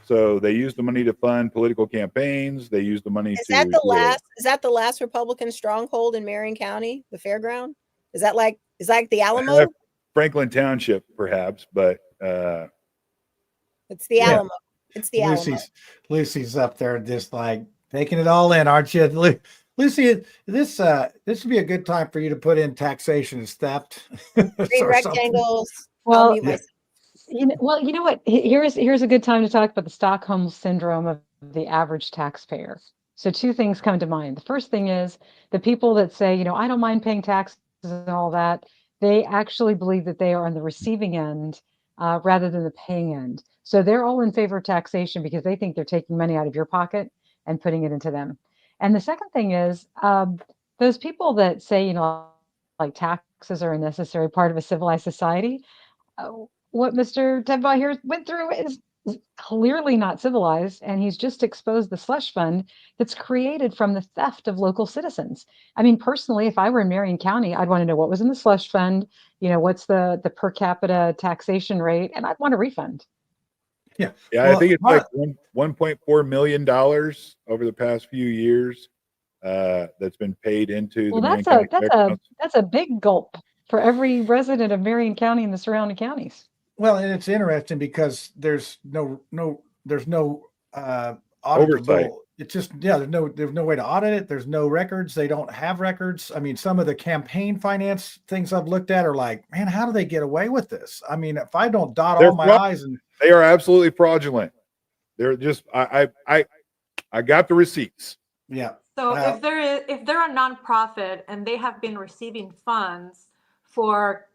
So they use the money to fund political campaigns. They use the money Is that the last Republican stronghold in Marion County, the fairground? Is that like the Alamo? Franklin Township, perhaps, but it's the Alamo. It's the Alamo. Lucy's up there just like taking it all in, aren't you? Lucy, this would be a good time for you to put in taxation and theft. 3 rectangles. Well, you know what? Here's a good time to talk about the Stockholm syndrome of the average taxpayer. So 2 things come to mind. The first thing is the people that say, you know, I don't mind paying taxes and all that. They actually believe that they are on the receiving end rather than the paying end. So they're all in favor of taxation because they think they're taking money out of your pocket and putting it into them. And the second thing is those people that say, like taxes are a necessary part of a civilized society. What Mr. Tevebaugh here went through is clearly not civilized, and he's just exposed the slush fund that's created from the theft of local citizens. I mean, personally, if I were in Marion County, I'd want to know what was in the slush fund, what's the per capita taxation rate, and I'd want a refund. Yeah. Yeah, Well, I think it's like $1.4 million over the past few years that's been paid into Well, the Marion that's County Fair Grounds. that's a big gulp for every resident of Marion County and the surrounding counties. Well, and it's interesting because there's no Oversight. auditable. It's just there's no way to audit it. There's no records. They don't have records. I mean, some of the campaign finance things I've looked at are like, man, how do they get away with this? I mean, if I don't dot all my I's and they are absolutely fraudulent. They're just I got the receipts. Yeah. So if they're a nonprofit and they have been receiving funds for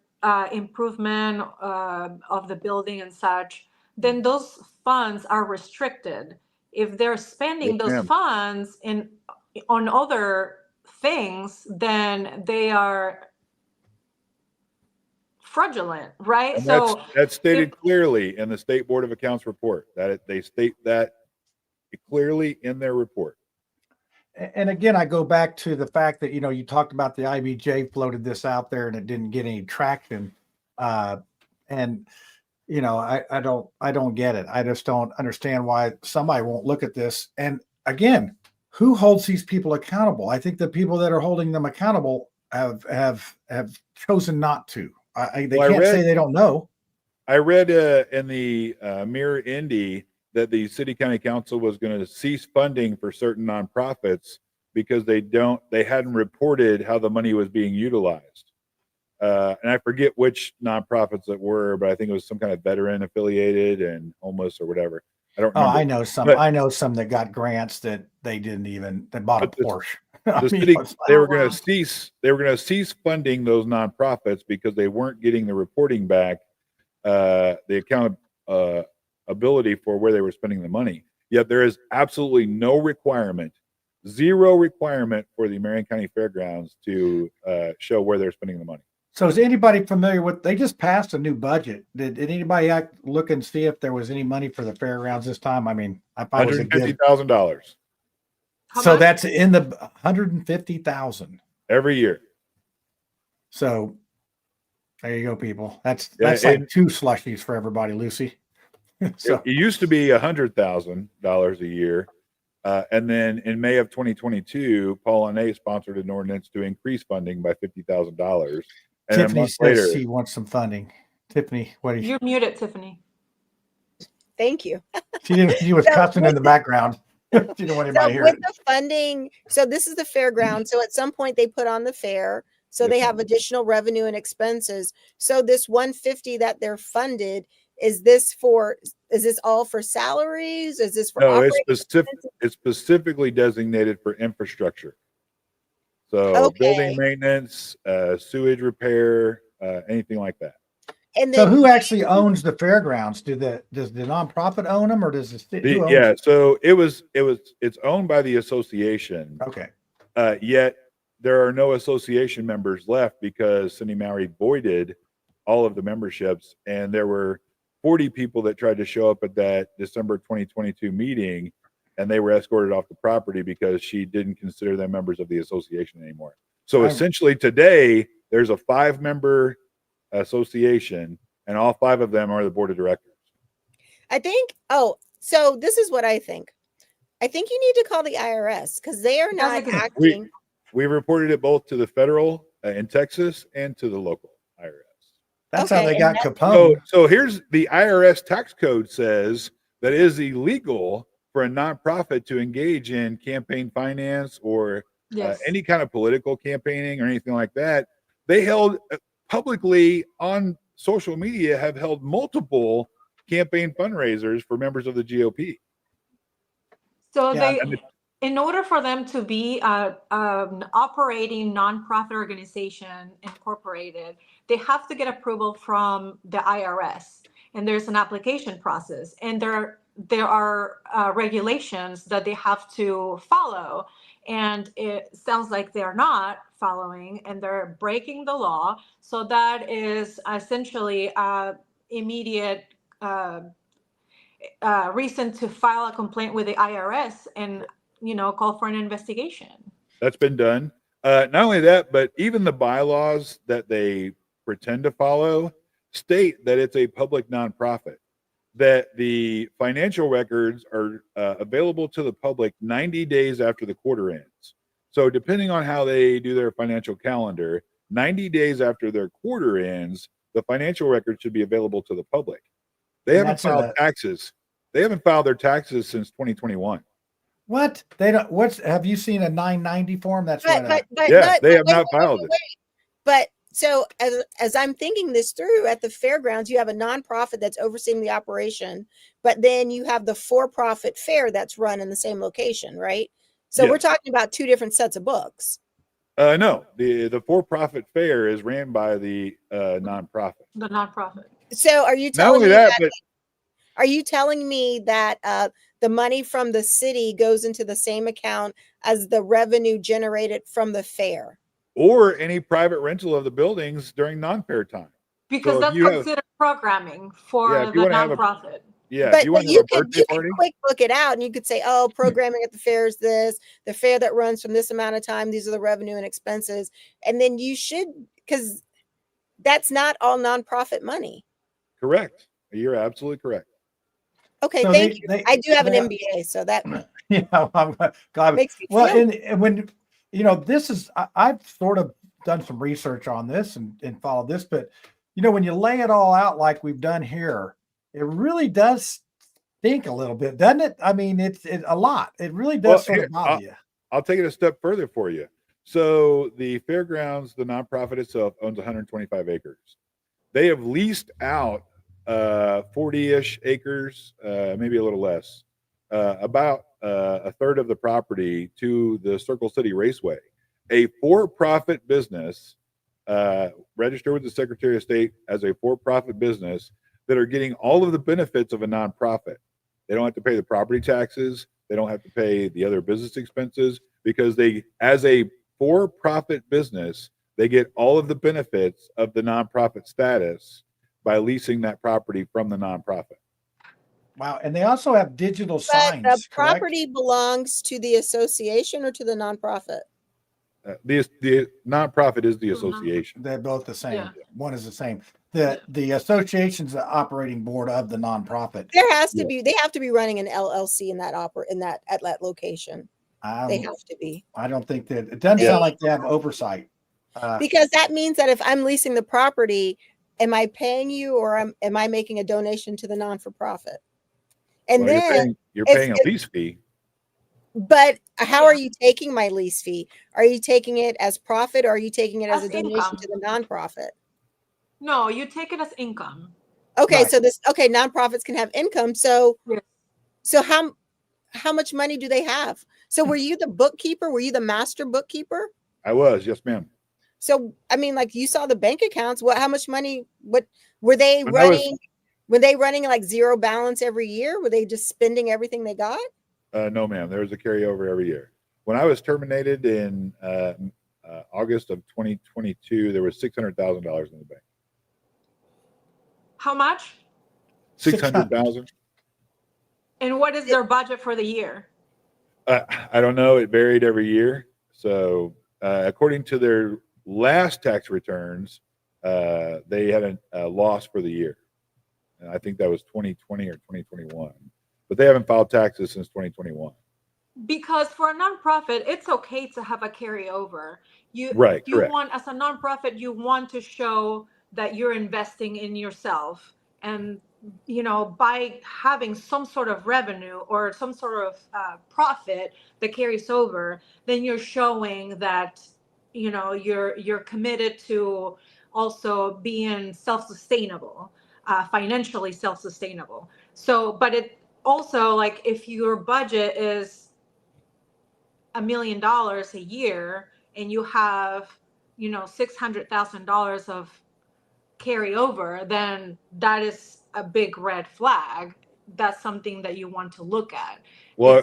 improvement of the building and such, then those funds are restricted. If they're spending those funds on other things, then they are fraudulent, right? And So that's stated clearly in the State Board of Accounts report. They state that clearly in their report. And again, I go back to the fact that, you talked about the IBJ floated this out there and it didn't get any traction. I don't get it. I just don't understand why somebody won't look at this. And again, who holds these people accountable? I think the people that are holding them accountable have chosen not to. They can't say they don't know. I read in the Mirror Indy that the city county council was going to cease funding for certain nonprofits because they hadn't reported how the money was being utilized. And I forget which nonprofits it were, but I think it was some kind of veteran affiliated and homeless or whatever. I don't remember. I know some. I know some that got grants that they didn't even. They bought a Porsche. They were going to cease funding those nonprofits because they weren't getting the reporting back, the accountability for where they were spending the money. Yet there is absolutely zero requirement for the Marion County Fairgrounds to show where they're spending the money. So is anybody familiar with, they just passed a new budget. Did anybody look and see if there was any money for the fairgrounds this time? I mean, I thought it was $150,000. So that's in the 150,000 every year. So there you go, people. That's like 2 slushies for everybody, Lucy. So it used to be $100,000 a year. And then in May of 2022, Paul and A sponsored an ordinance to increase funding by $50,000. And Tiffany says she wants some funding. Tiffany, what are you? You're muted, Tiffany. Thank you. She was cussing in the background. She didn't want anybody to hear with it. the funding, so this is the fairground. So at some point they put on the fair, so they have additional revenue and expenses. So this 150 that they're funded, is this all for salaries? Is this for it's specifically designated for infrastructure. So building maintenance, sewage repair, anything like that. And then, so who actually owns the fairgrounds? Does the nonprofit own them, or does the city? Yeah, so it's owned by the association. Okay. Yet there are no association members left because Cindy Mowry voided all of the memberships, and there were 40 people that tried to show up at that December 2022 meeting, and they were escorted off the property because she didn't consider them members of the association anymore. So essentially today there's a 5-member association, and all 5 of them are the board of directors. I think, so this is what I think. I think you need to call the IRS because they are not acting. We reported it both to the federal in Texas and to the local IRS. That's how they got Capone. So here's the IRS tax code says that it is illegal for a nonprofit to engage in campaign finance or any kind of political campaigning or anything like that. They held publicly on social media, have held multiple campaign fundraisers for members of the GOP. So in order for them to be an operating nonprofit organization incorporated, they have to get approval from the IRS. and there's an application process, and there are regulations that they have to follow, and it sounds like they're not following and they're breaking the law. So that is essentially immediate reason to file a complaint with the IRS and call for an investigation. That's been done. Not only that, but even the bylaws that they pretend to follow state that it's a public nonprofit, that the financial records are available to the public 90 days after the quarter ends. So depending on how they do their financial calendar, 90 days after their quarter ends, the financial records should be available to the public. They haven't filed taxes. They haven't filed their taxes since 2021. What? They don't. Have you seen a 990 form? That's they have not filed it. But so as I'm thinking this through, at the fairgrounds, you have a nonprofit that's overseeing the operation, but then you have the for-profit fair that's run in the same location, right? So we're talking about two different sets of books. No, the for-profit fair is ran by the nonprofit. The nonprofit. So are you telling me are you telling me that the money from the city goes into the same account as the revenue generated from the fair? Or any private rental of the buildings during non-fair time. Because that's considered programming for the nonprofit. But you could quick book it out and you could say, oh, programming at the fair is this, the fair that runs from this amount of time, these are the revenue and expenses. And then you should, because that's not all nonprofit money. Correct. You're absolutely correct. Okay, so thank you. I do have an MBA, so that I'm glad. Makes me well, feel. And when this is, I've sort of done some research on this and followed this, but when you lay it all out like we've done here, it really does stink a little bit, doesn't it? I mean, it's a lot. It really does sort of bother you. I'll take it a step further for you. So the fairgrounds, the nonprofit itself, owns 125 acres. They have leased out 40-ish acres, maybe a little less, about a third of the property to the Circle City Raceway, a for-profit business registered with the Secretary of State as a for-profit business that are getting all of the benefits of a nonprofit. They don't have to pay the property taxes. They don't have to pay the other business expenses because they, as a for-profit business, they get all of the benefits of the nonprofit status by leasing that property from the nonprofit. Wow. And they also have digital signs. The property belongs to the association or to the nonprofit? The nonprofit is the association. They're both the same. Yeah. One is the same. The association's the operating board of the nonprofit. There has to be. They have to be running an LLC in that at that location. They have to be. I don't think that it doesn't sound like they have oversight. Because that means that if I'm leasing the property, am I paying you or am I making a donation to the non-for-profit? And then you're paying a lease fee. But how are you taking my lease fee? Are you taking it as profit or are you taking it as a donation to the nonprofit? No, you take it as income. Okay, right. So nonprofits can have income. So, so how much money do they have? So were you the bookkeeper? Were you the master bookkeeper? I was, yes, ma'am. So I mean, like you saw the bank accounts. How much money? What were they running? Were they running like zero balance every year? Were they just spending everything they got? No, ma'am. There was a carryover every year. When I was terminated in August of 2022, there was $600,000 in the bank. How much? 600,000. And what is their budget for the year? I don't know. It varied every year. So according to their last tax returns, they had a loss for the year. And I think that was 2020 or 2021. But they haven't filed taxes since 2021. Because for a nonprofit, it's okay to have a carryover. You want, as a nonprofit, you want to show that you're investing in yourself. And, by having some sort of revenue or some sort of profit that carries over, then you're showing that, you're committed to also being self-sustainable, financially self-sustainable. So, but it also, like, if your budget is $1 million a year and you have, $600,000 of carryover, then that is a big red flag, that's something that you want to look at. Well,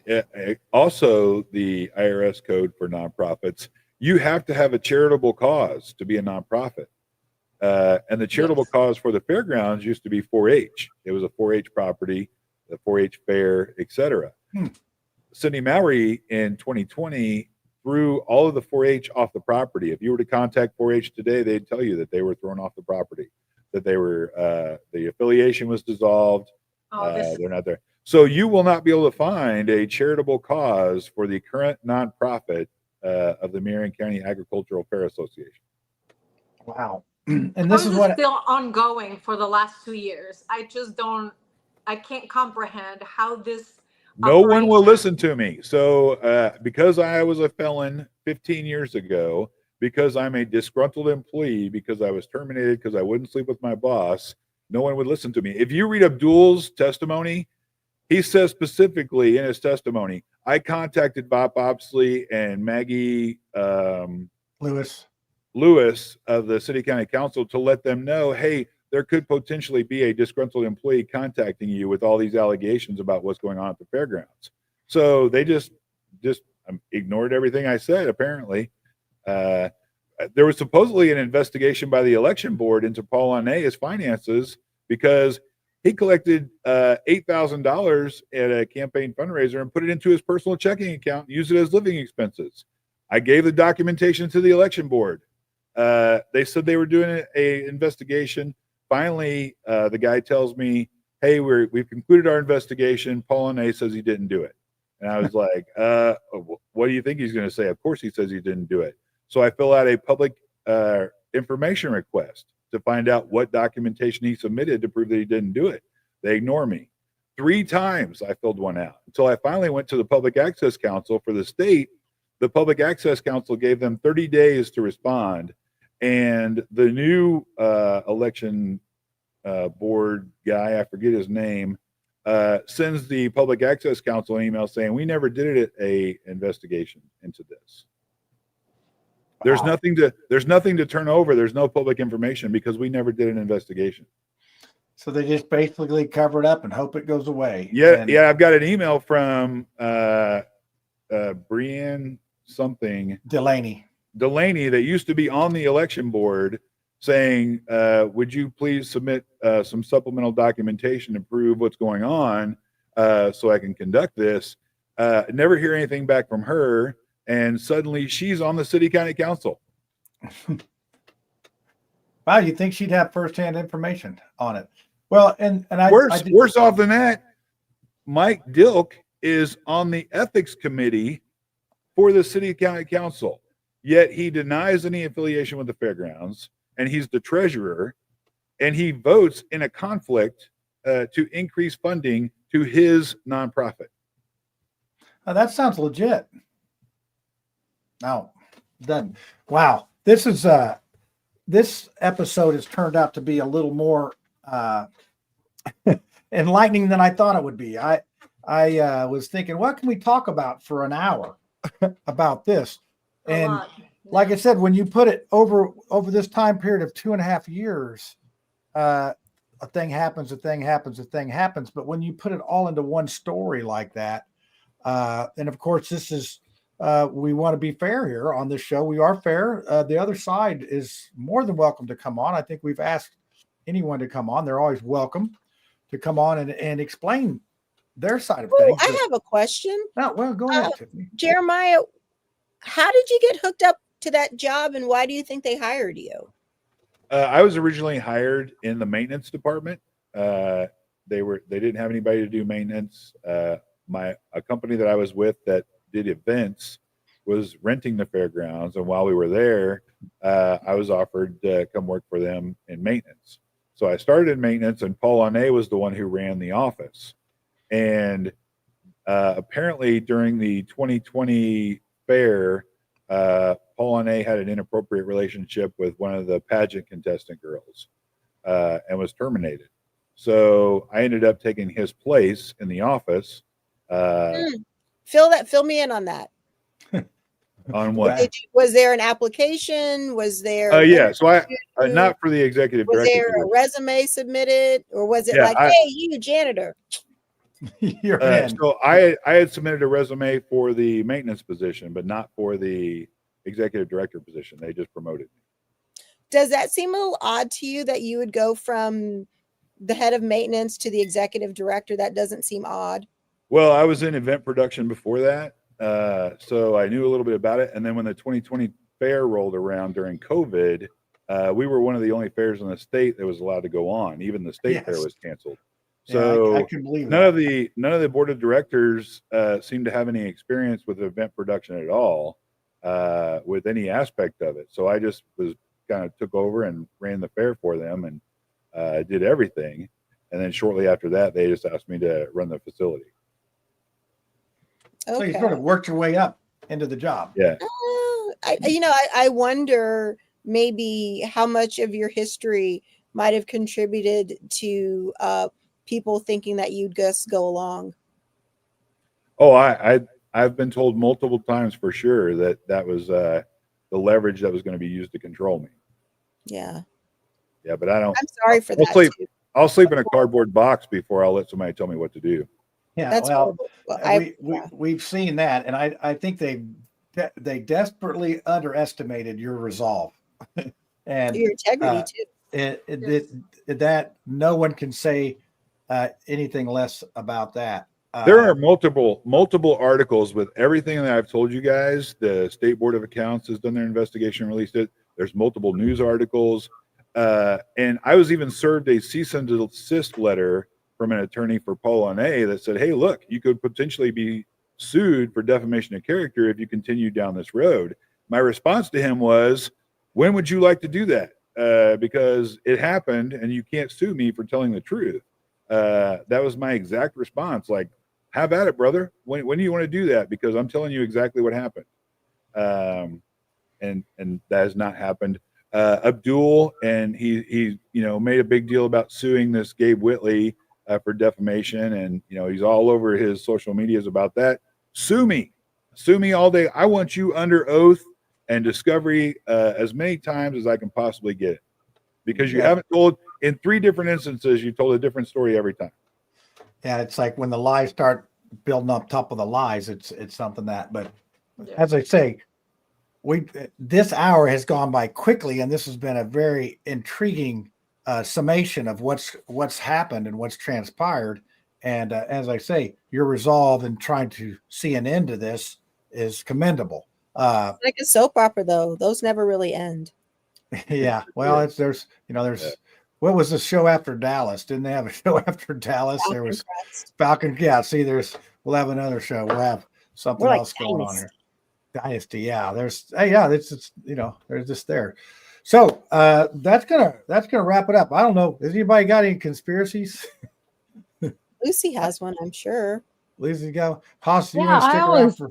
It's, also the IRS code for nonprofits, you have to have a charitable cause to be a nonprofit. And the charitable Yes. cause for the fairgrounds used to be 4-H. It was a 4-H property, the 4-H fair, etc. Cindy Mallory in 2020 threw all of the 4-H off the property. If you were to contact 4-H today, they'd tell you that they were thrown off the property, that they were the affiliation was dissolved. They're not there. So you will not be able to find a charitable cause for the current nonprofit of the Marion County Agricultural Fair Association. Wow. And this How is it what still ongoing for the last 2 years? I can't comprehend how this. No one will operation- listen to me. So because I was a felon 15 years ago, because I'm a disgruntled employee, because I was terminated because I wouldn't sleep with my boss, no one would listen to me. If you read Abdul's testimony, he says specifically in his testimony, I contacted Bob Bobsley and Maggie Lewis of the City County Council to let them know, hey, there could potentially be a disgruntled employee contacting you with all these allegations about what's going on at the fairgrounds. So they just ignored everything I said, apparently. There was supposedly an investigation by the election board into Paul Anea's finances because he collected $8,000 at a campaign fundraiser and put it into his personal checking account and used it as living expenses. I gave the documentation to the election board. They said they were doing an investigation. Finally, the guy tells me, hey, we've concluded our investigation. Paul Anea says he didn't do it. And I was like, what do you think he's going to say? Of course he says he didn't do it. So I fill out a public information request to find out what documentation he submitted to prove that he didn't do it. They ignore me. 3 times I filled one out until I finally went to the Public Access Council for the state. The Public Access Council gave them 30 days to respond. And the new election board guy, I forget his name, sends the Public Access Council an email saying, we never did a investigation into this. There's nothing to turn over. There's no public information because we never did an investigation. So they just basically cover it up and hope it goes away. Yeah. I've got an email from Brianne something Delaney that used to be on the election board saying, would you please submit some supplemental documentation to prove what's going on so I can conduct this. Never hear anything back from her. And suddenly she's on the city county council. Wow, you'd think she'd have firsthand information on it. Well, and worse off than that, Mike Dilk is on the ethics committee for the city county council, yet he denies any affiliation with the fairgrounds, and he's the treasurer, and he votes in a conflict to increase funding to his nonprofit. That sounds legit. Oh, done. Wow. This episode has turned out to be a little more enlightening than I thought it would be. I was thinking, what can we talk about for an hour about this? And like I said, when you put it over this time period of 2.5 years, a thing happens. But when you put it all into one story like that, and of course, this is, we want to be fair here on this show. We are fair. The other side is more than welcome to come on. I think we've asked anyone to come on. They're always welcome to come on and explain their side of things. I have a question. Oh, well, go ahead, Tiffany. Jeremiah, how did you get hooked up to that job, and why do you think they hired you? I was originally hired in the maintenance department. They didn't have anybody to do maintenance. A company that I was with that did events was renting the fairgrounds, and while we were there, I was offered to come work for them in maintenance. So I started in maintenance, and Paul Anea was the one who ran the office. And apparently during the 2020 fair, Paul Anea had an inappropriate relationship with one of the pageant contestant girls and was terminated. So I ended up taking his place in the office. Fill me in on that. On what? Was there an application? Was there? Yeah. So I not for the executive Was director there a position. resume submitted, or was it Yeah, like, hey, you janitor? You're in. So I had submitted a resume for the maintenance position, but not for the executive director position. They just promoted me. Does that seem a little odd to you that you would go from the head of maintenance to the executive director? That doesn't seem odd. Well, I was in event production before that, so I knew a little bit about it. And then when the 2020 fair rolled around during COVID, we were one of the only fairs in the state that was allowed to go on. Even the state fair was canceled. So I can believe none that. of the board of directors seemed to have any experience with event production at all, with any aspect of it. So I just was kind of took over and ran the fair for them and did everything. And then shortly after that, they just asked me to run the facility. So you Okay. sort of worked your way up into the job. Yeah. I wonder maybe how much of your history might have contributed to people thinking that you'd just go along. Oh, I've been told multiple times for sure that was the leverage that was going to be used to control me. Yeah. Yeah, but I don't. I'm sorry for that. Too. I'll sleep in a cardboard box before I'll let somebody tell me what to do. Yeah, That's well, horrible. we've seen that, and I think they desperately underestimated your resolve and Your integrity too. That no one can say anything less about that. There are multiple articles with everything that I've told you guys. The State Board of Accounts has done their investigation and released it. There's multiple news articles. And I was even served a cease and desist letter from an attorney for Paul Anay that said, hey, look, you could potentially be sued for defamation of character if you continue down this road. My response to him was, when would you like to do that? Because it happened and you can't sue me for telling the truth. That was my exact response. Like, how about it, brother? When do you want to do that? Because I'm telling you exactly what happened. And that has not happened. Abdul, and he made a big deal about suing this Gabe Whitley for defamation, and he's all over his social medias about that. Sue me all day. I want you under oath and discovery as many times as I can possibly get it, because you haven't told, in 3 different instances, you told a different story every time. Yeah, it's like when the lies start building up top of the lies, it's something that. But as I say, this hour has gone by quickly, and this has been a very intriguing summation of what's happened and what's transpired. And as I say, your resolve in trying to see an end to this is commendable. It's like a soap opera, though; those never really end. Yeah, well, there's what was the show after Dallas? Didn't they have a show after Dallas? Falcon There was Crest. Falcon. Yeah, see, we'll have another show. We'll have something else going on here. Dynasty, yeah. There's just there. So that's gonna wrap it up. I don't know. Has anybody got any conspiracies? Lucy has one, I'm sure. Lucy, go. Hoss, you Yeah, want to stick I around always- for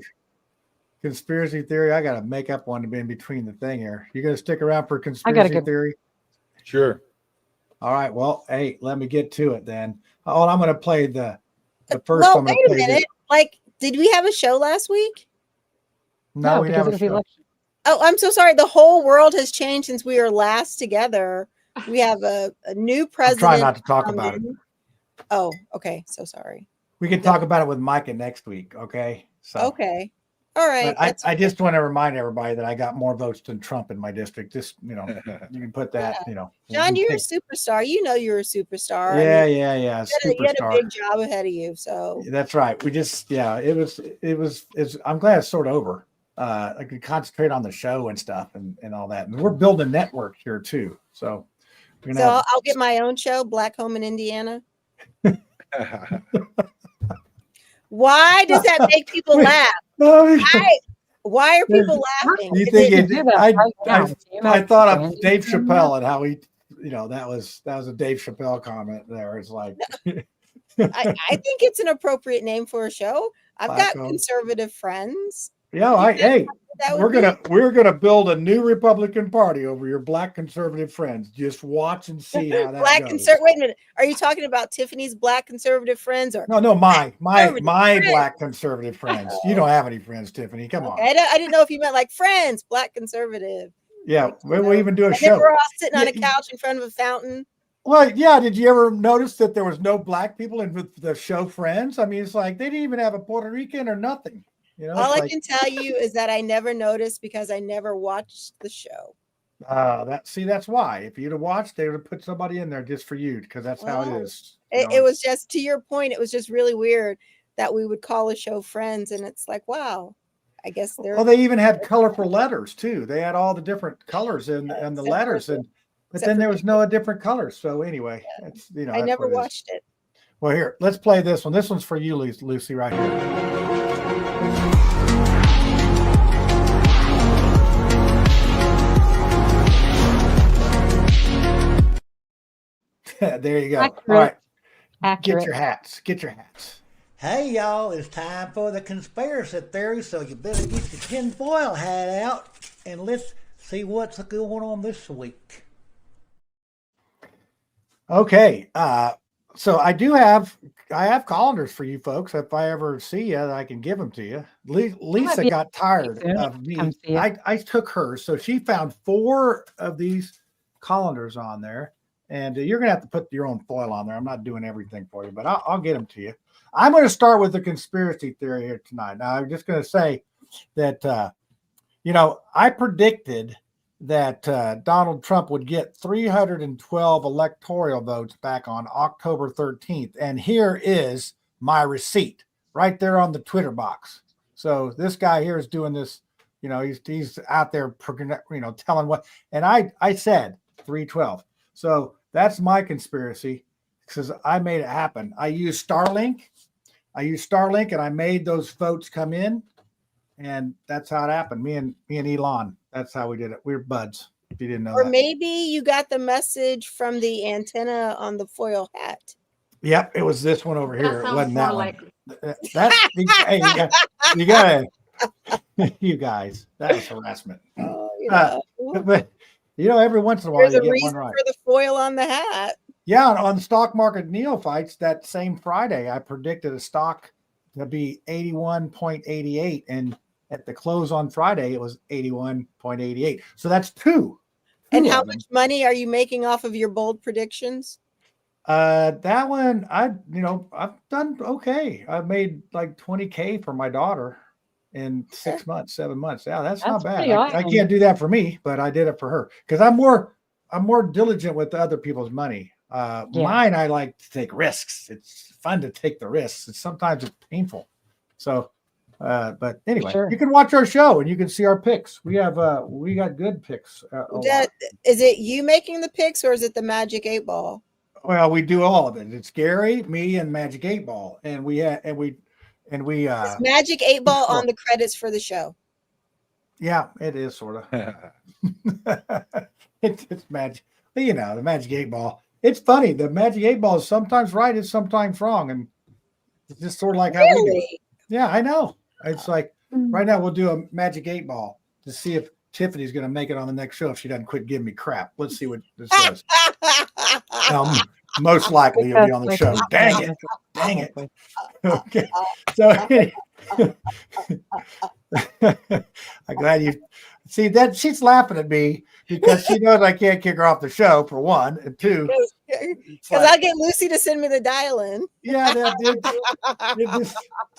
conspiracy theory? I gotta make up one to be in between the thing here. You gonna stick around for conspiracy theory? Sure. All right. Well, hey, let me get to it then. Oh, I'm gonna play the first Well, one. wait a minute. Like, did we have a show last week? No, we because never. it was election. Oh, I'm so sorry. The whole world has changed since we were last together. We have a new president. Try not to talk about it. Oh, okay. So sorry. We can talk about it with Micah next week. Okay. So Okay. All right. But I just want to remind everybody that I got more votes than Trump in my district. Just, you can put that, John, you're a superstar. You know you're a superstar. Yeah, I mean, yeah. You had a big job ahead of you. So that's right. We just, I'm glad it's sort of over. I could concentrate on the show and stuff and all that. And we're building a network here too. So I'll get my own show, Black Home in Indiana. Why does that make people laugh? Why are people laughing? You think I thought of Dave Chappelle and how he, that was a Dave Chappelle comment there. It's like I think it's an appropriate name for a show. I've got Home. conservative friends. Yeah, hey, That we're would be gonna build a new Republican Party over your black conservative friends. Just watch and see how that black goes. conservative. Wait a minute. Are you talking about Tiffany's black conservative friends or No, my conservative friends? black conservative friends. You don't have any friends, Tiffany. Come on. Okay, I didn't know if you meant like friends, black conservative. Yeah, Like, we'll even do a and then show. we're all sitting on a Yeah, couch in front of a fountain. well, yeah. Did you ever notice that there was no black people in the show Friends? I mean, it's like they didn't even have a Puerto Rican or nothing. You know, All it's I like can tell you is that I never noticed because I never watched the show. that's why. If you'd have watched, they would have put somebody in there just for you because that's how it Well, is. it was just, to your point, it was just really weird that we would call a show Friends, and it's like, wow, I guess they're. Well, they even had colorful letters too. They had all the different colors and the except letters, for- but except then for there was people. no different colors. So anyway, it's I that's never what it is. watched it. Well, here, let's play this one. This one's for you, Lucy, right here. There you go. Accurate. All right, Accurate. get your hats. Get your hats. Hey y'all, it's time for the conspiracy theory, so you better get your tinfoil hat out and let's see what's going on this week. Okay, so I have colanders for you folks. If I ever see you, I can give them to you. Lisa be got tired soon. of me. Come see you. I took hers, so she found 4 of these colanders on there, and you're gonna have to put your own foil on there. I'm not doing everything for you, but I'll get them to you. I'm going to start with the conspiracy theory here tonight. Now, I'm just going to say that I predicted that Donald Trump would get 312 electoral votes back on October 13th. And here is my receipt right there on the Twitter box. So this guy here is doing this, he's out there, telling what, and I said 312. So that's my conspiracy because I made it happen. I used Starlink and I made those votes come in. And that's how it happened. Me and Elon. That's how we did it. We're buds. If you didn't know Or that. maybe you got the message from the antenna on the foil hat. Yep, it was this one over here. It sounds wasn't more that one. likely. That's hey, you gotta you guys. That was harassment. But every once in a while There's you a get reason one right. for the foil on the hat. Yeah, on stock market neophytes, that same Friday, I predicted a stock to be 81.88, and at the close on Friday, it was 81.88. So that's two. And how much money are you making off of your bold predictions? That one, I've done okay. I've made like 20K for my daughter in 6 months, 7 months. Yeah, that's not bad. pretty I awesome. can't do that for me, but I did it for her because I'm more diligent with other people's money. Mine, I like to take risks. It's fun to take the risks. Sometimes it's painful. So, but anyway, Sure. you can watch our show and you can see our picks. We got good picks. Is it you making the picks or is it the Magic 8 Ball? Well, we do all of it. It's Gary, me, and Magic 8 Ball, and we Is Magic 8 Ball on the credits for the show? Yeah, it is sort of. It's magic. The Magic 8 Ball. It's funny. The Magic 8 Ball is sometimes right, it's sometimes wrong, and it's just sort of like how we do it. Yeah, I know. It's like right now we'll do a Magic 8 Ball to see if Tiffany's going to make it on the next show if she doesn't quit giving me crap. Let's see what this does. Most likely you'll be on the show. Dang it. Okay. So I'm glad you see that she's laughing at me because she knows I can't kick her off the show for one, and two. Because I get Lucy to send me the dial-in. Yeah,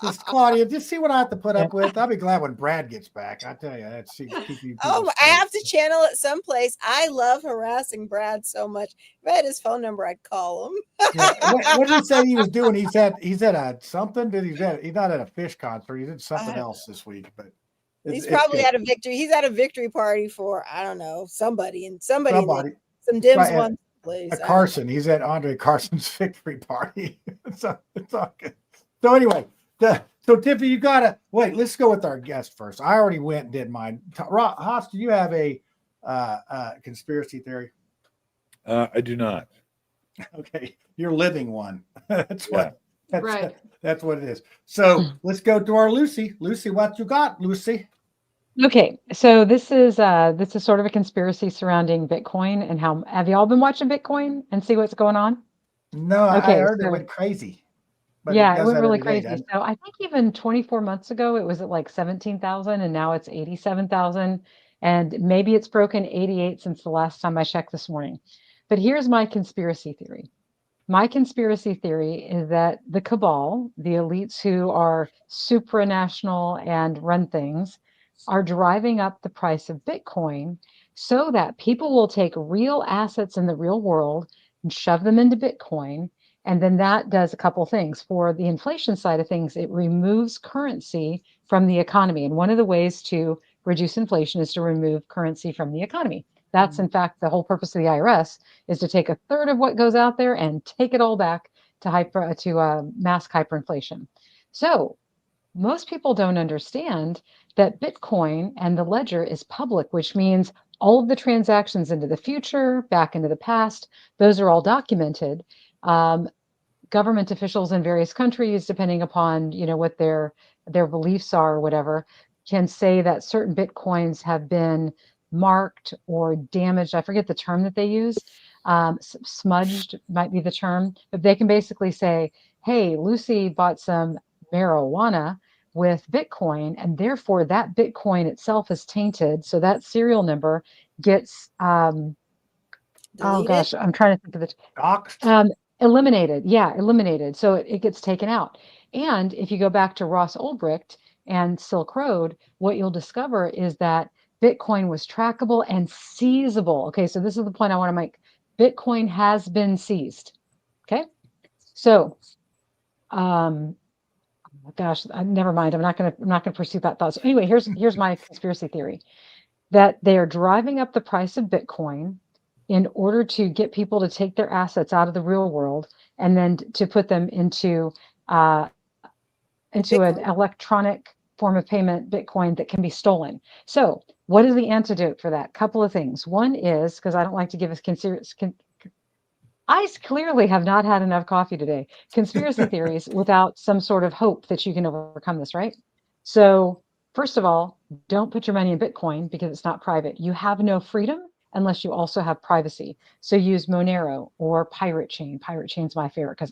just Claudia, just see what I have to put up with. I'll be glad when Brad gets back. I tell you, that's keep you. Oh, I have to channel it someplace. I love harassing Brad so much. If I had his phone number, I'd call him. Yeah. What did he say he was doing? He's at a something. He's not at a fish concert. He's at something else this week, but he's probably at a victory. He's at a victory party for I don't know somebody. Some Dims right, one place. A Carson. He's at Andre Carson's victory party. So it's all good. So anyway, so Tiffany, you gotta wait. Let's go with our guest first. I already went and did mine. Haas, do you have a conspiracy theory? I do not. Okay, you're living one. That's what That's, Right. that's what it is. So let's go to our Lucy. Lucy, what you got, Lucy? Okay, so this is sort of a conspiracy surrounding Bitcoin and how have you all been watching Bitcoin and see what's going on? No, I Okay, heard it so went crazy, but it yeah, it does went that really every day, crazy. doesn't it? So I think even 24 months ago it was at like 17,000 and now it's 87,000 and maybe it's broken 88 since the last time I checked this morning. But here's my conspiracy theory. My conspiracy theory is that the cabal, the elites who are supranational and run things, are driving up the price of Bitcoin so that people will take real assets in the real world and shove them into Bitcoin. And then that does a couple things. For the inflation side of things, it removes currency from the economy. And one of the ways to reduce inflation is to remove currency from the economy. That's, in fact, the whole purpose of the IRS is to take a third of what goes out there and take it all back to mask hyperinflation. So most people don't understand that Bitcoin and the ledger is public, which means all of the transactions into the future, back into the past, those are all documented. Government officials in various countries, depending upon what their beliefs are or whatever, can say that certain Bitcoins have been marked or damaged. I forget the term that they use. Smudged might be the term, but they can basically say, hey, Lucy bought some marijuana with Bitcoin, and therefore that Bitcoin itself is tainted. So that serial number gets, oh Deleted. gosh, I'm trying to think of the, Doxed? eliminated. Yeah, eliminated. So it gets taken out. And if you go back to Ross Ulbricht and Silk Road, what you'll discover is that Bitcoin was trackable and seizable. Okay, so this is the point I want to make. Bitcoin has been seized. Okay, so gosh, never mind. I'm not gonna pursue that thought. So anyway, here's my conspiracy theory that they are driving up the price of Bitcoin in order to get people to take their assets out of the real world and then to put them uh, into an Bitcoin. electronic form of payment, Bitcoin, that can be stolen. So, what is the antidote for that? Couple of things. One is because I don't like to give us I clearly have not had enough coffee today. Conspiracy theories without some sort of hope that you can overcome this, right? So, first of all, don't put your money in Bitcoin because it's not private. You have no freedom unless you also have privacy. So use Monero or Pirate Chain. Pirate Chain's my favorite because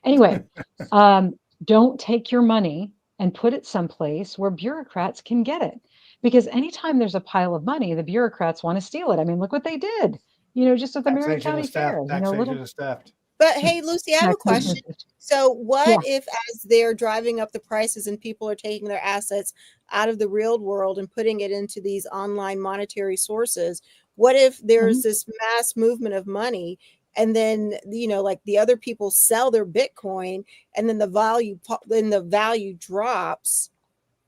anyway, don't take your money and put it someplace where bureaucrats can get it. Because anytime there's a pile of money, the bureaucrats want to steal it. I mean, look what they did, just at the Marion Taxation County is theft. Fair, Taxation little is theft. But hey, Lucy, I have a taxation. question. So, what Yeah. if, as they're driving up the prices and people are taking their assets out of the real world and putting it into these online monetary sources, what if there's this mass movement of money and then, like the other people sell their Bitcoin and then the value drops?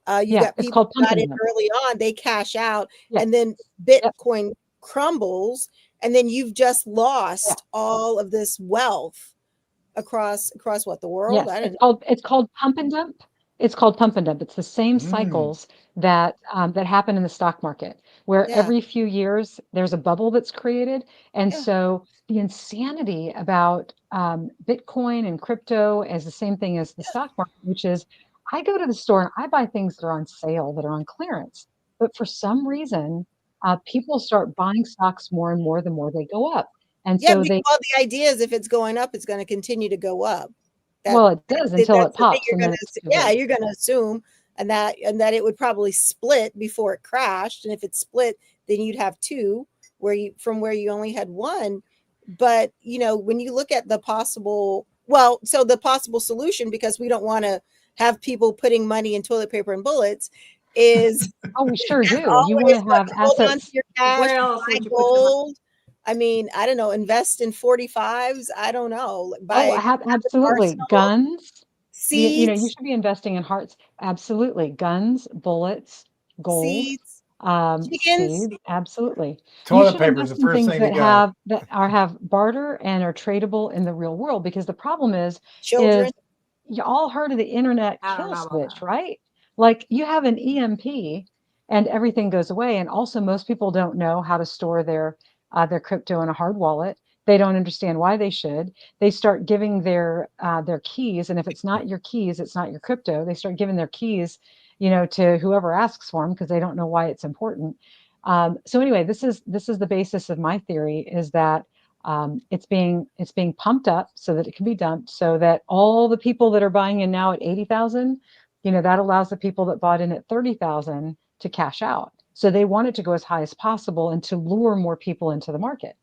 You Yeah, got it's people called who got pumping in them. early on, they cash out, Yeah. and then Yep. Bitcoin crumbles, and then you've just Yeah. lost all of this wealth across what, the world? Yes, I don't it's called pump and dump. It's called pump and dump. It's the same Mm. cycles that happen in the stock market, where Yeah, every few years there's a bubble that's created. And yeah, so the insanity about Bitcoin and crypto is the same thing as the stock market, which is I go to the store and I buy things that are on sale, that are on clearance. But for some reason, people start buying stocks more and more the more they go up. And yeah. so they, Well, the idea is if it's going up, it's going to continue to go up. That well, it does until it that's the thing pops you're and going then to, it's too yeah, late. you're going to assume, and that it would probably split before it crashed, and if it split, then you'd have two where you only had one. But when you look at the possible, so the possible solution, because we don't want to have people putting money in toilet paper and bullets, is Oh, we sure as do. You want always, to have hold on to assets. your cash, Where else buy would you put your money? gold. I mean, I don't know, invest in 45s. I don't know, Oh, have an absolutely. arsenal, Guns. You seeds, should be investing in hearts. Absolutely. Guns, bullets, gold, seeds, chickens, seeds. Absolutely. You Toilet should paper is invest the in first things thing to that go. have barter and are tradable in the real world because the problem is children. you all heard of the internet I don't kill know about switch, that. right? Like you have an EMP and everything goes away. And also most people don't know how to store their crypto in a hard wallet. They don't understand why they should. They start giving their keys, and if it's not your keys, it's not your crypto. They start giving their keys, to whoever asks for them because they don't know why it's important. So anyway, this is the basis of my theory is that it's being pumped up so that it can be dumped, so that all the people that are buying in now at 80,000, that allows the people that bought in at 30,000 to cash out. So they want it to go as high as possible and to lure more people into the market.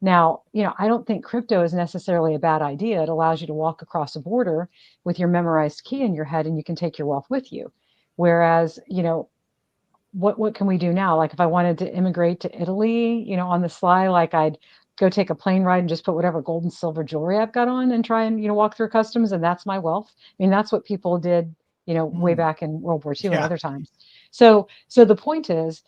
Now, I don't think crypto is necessarily a bad idea. It allows you to walk across a border with your memorized key in your head and you can take your wealth with you. Whereas, what can we do now? Like if I wanted to immigrate to Italy, on the sly, like I'd go take a plane ride and just put whatever gold and silver jewelry I've got on and try and, walk through customs, and that's my wealth. I mean, that's what people did, way back in World War II and other times. So the point is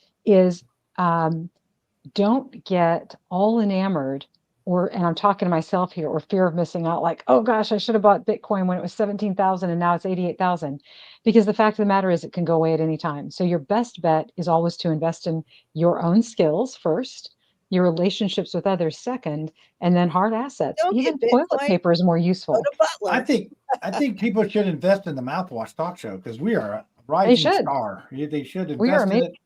don't get all enamored and I'm talking to myself here, or fear of missing out, like, oh gosh, I should have bought Bitcoin when it was 17,000 and now it's 88,000. Because the fact of the matter is it can go away at any time. So your best bet is always to invest in your own skills first, your relationships with others second, and then hard assets. Don't Even get toilet Bitcoin. paper is more useful. Go to Butler. I think people should invest in the Mouthwash Talk Show because we are a rising should. star. They should We are invest in it.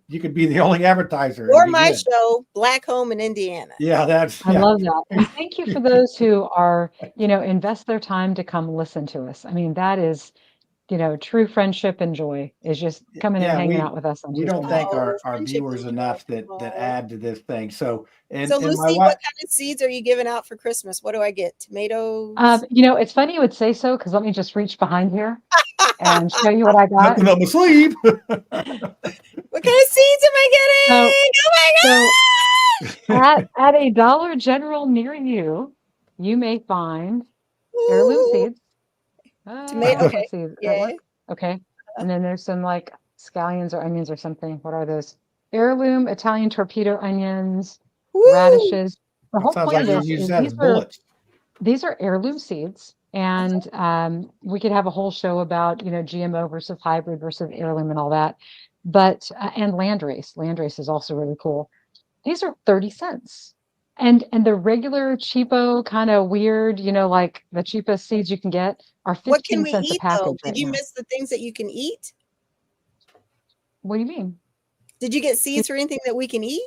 You could be the only advertiser. Or my show, Black Home in Indiana. Yeah, I love that. And thank you for those who are, invest their time to come listen to us. I mean, that is, true friendship and joy is just coming and hanging out with us on We don't Tuesday night. thank our friendship viewers is enough that add to this thing. So, So and Lucy, my what wife, kind of seeds are you giving out for Christmas? What do I get? Tomatoes? It's funny you would say so, because let me just reach behind here and show you what I got. nothing up my sleeve. What kind of seeds am I getting? Oh my God! At a Dollar General near you, you may find heirloom Ooh. seeds. Tomato. Okay. Let's see. Does that Yay. work? Okay. And then there's some like scallions or onions or something. What are those? Heirloom Italian torpedo onions, Woo. radishes. The whole Sounds point like of you this use is that as bullets. these are heirloom seeds. And we could have a whole show about, GMO versus hybrid versus heirloom and all that. But and landrace. Landrace is also really cool. These are 30 cents. And the regular cheapo kind of weird, like the cheapest seeds you can get are What can 15 we cents a eat package though? right Did you now. miss the things that you can eat? What do you mean? Did you get seeds for anything that we can eat?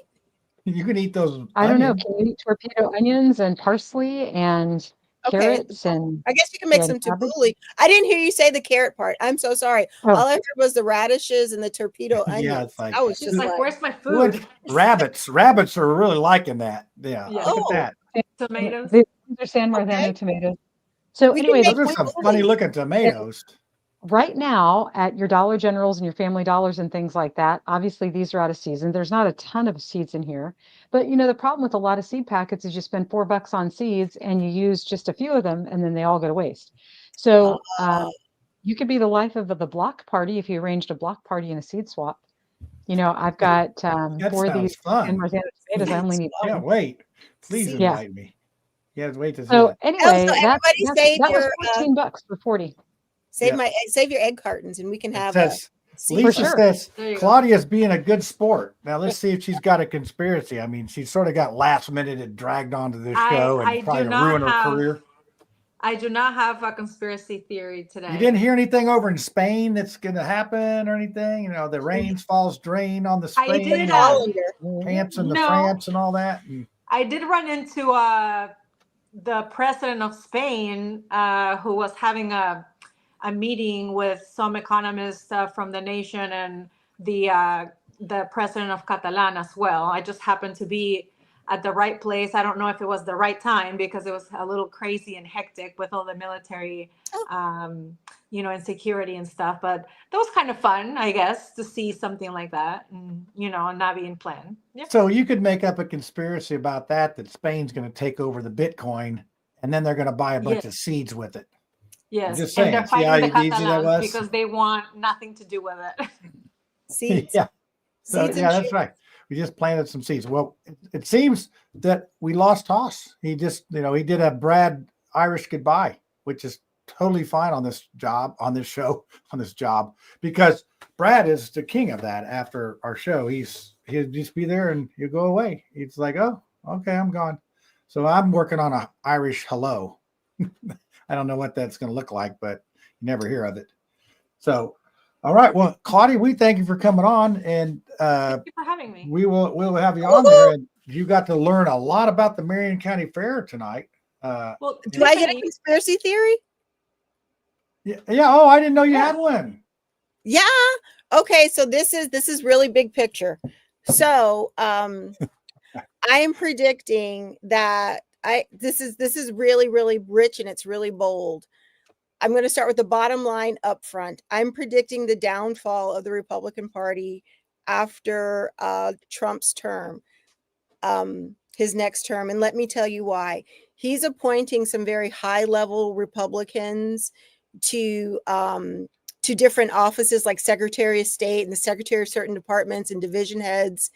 You can eat those. I don't know. onions. Can you eat torpedo onions and parsley and carrots and I guess you can make some cabbage? tabbouleh. I didn't hear you say the carrot part. I'm so sorry. Oh. All I heard was the radishes and the torpedo onions. Yeah, it's like I was She's just like, like, where's my What? food? Rabbits are really liking that. Yeah, Yeah. look at that. Tomatoes. These are San Marzano tomatoes. So We can anyway, make the Those are point some funny looking tomatoes. right now at your Dollar Generals and your Family Dollars and things like that, obviously these are out of season. There's not a ton of seeds in here, but the problem with a lot of seed packets is you spend $4 on seeds and you use just a few of them and then they all go to waste. So you could be the life of the block party if you arranged a block party and a seed swap. I've got That 4 of sounds these fun. San Marzano tomatoes. I only need Yeah, 1. wait. Please Yeah. invite me. You have to wait to see So it. anyway, so everybody save that was your, $14 for 40. save your egg cartons and we can It have says, seed Lisa sure. says There you go. Claudia's being a good sport. Now let's see if she's got a conspiracy. I mean, she sort of got last minute and dragged onto this show I and do trying to not ruin her have- career. I do not have a conspiracy theory today. You didn't hear anything over in Spain that's going to happen or anything? The rains falls drain on the I Spain did and have- the pants and the No. France and all that. And I did run into the president of Spain, who was having a meeting with some economists from the nation and the president of Catalan as well. I just happened to be at the right place. I don't know if it was the right time because it was a little crazy and hectic with all the military, and security and stuff. But that was kind of fun, I guess, to see something like that and, not being planned. Yeah. so you could make up a conspiracy about that Spain's going to take over the Bitcoin and then they're going to buy a bunch of seeds with it. Yes. Just And saying. they're See how fighting the easy that Catalans was? because they want nothing to do with it. seeds. Yeah. So, Seeds yeah, and that's shit. right. We just planted some seeds. Well, it seems that we lost Toss. He just, he did a Brad Irish goodbye, which is totally fine on this job, on this show, because Brad is the king of that. After our show, he'll just be there and he'll go away. It's like, oh, okay, I'm gone. So I'm working on a Irish hello. I don't know what that's going to look like, but you never hear of it. So, all right. Well, Claudia, we thank you for coming on, and Thank you for having me. we'll have you on there. And you got to learn a lot about the Marion County Fair tonight. Well, Do I get a Tiffany, conspiracy theory? Yeah. Oh, I didn't know you had one. Yeah. Okay. So this is really big picture. So I am predicting that this is really, really rich and it's really bold. I'm going to start with the bottom line up front. I'm predicting the downfall of the Republican Party after Trump's term, his next term. And let me tell you why. He's appointing some very high level Republicans to different offices like Secretary of State and the Secretary of certain departments and division heads.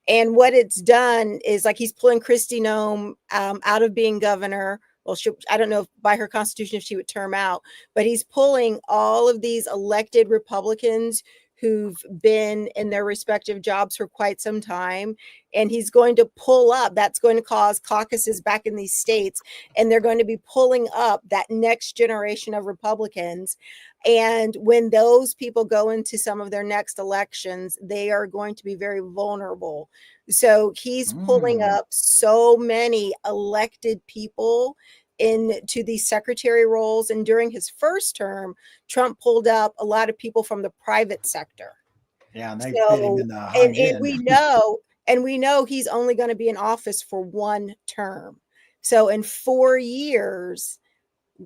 And what it's done is like he's pulling Kristi Noem out of being governor. Well, I don't know if by her constitution if she would term out, but he's pulling all of these elected Republicans who've been in their respective jobs for quite some time. And he's going to pull up, that's going to cause caucuses back in these states. And they're going to be pulling up that next generation of Republicans. And when those people go into some of their next elections, they are going to be very vulnerable. So he's pulling up so many elected people into these secretary roles. And during his first term, Trump pulled up a lot of people from the private sector. Yeah, and they fit him in the high and end. we know he's only going to be in office for one term. So in 4 years,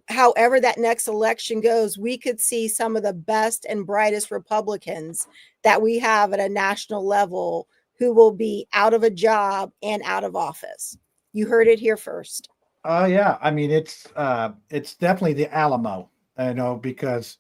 however that next election goes, we could see some of the best and brightest Republicans that we have at a national level who will be out of a job and out of office. You heard it here first. Yeah, I mean it's definitely the Alamo, because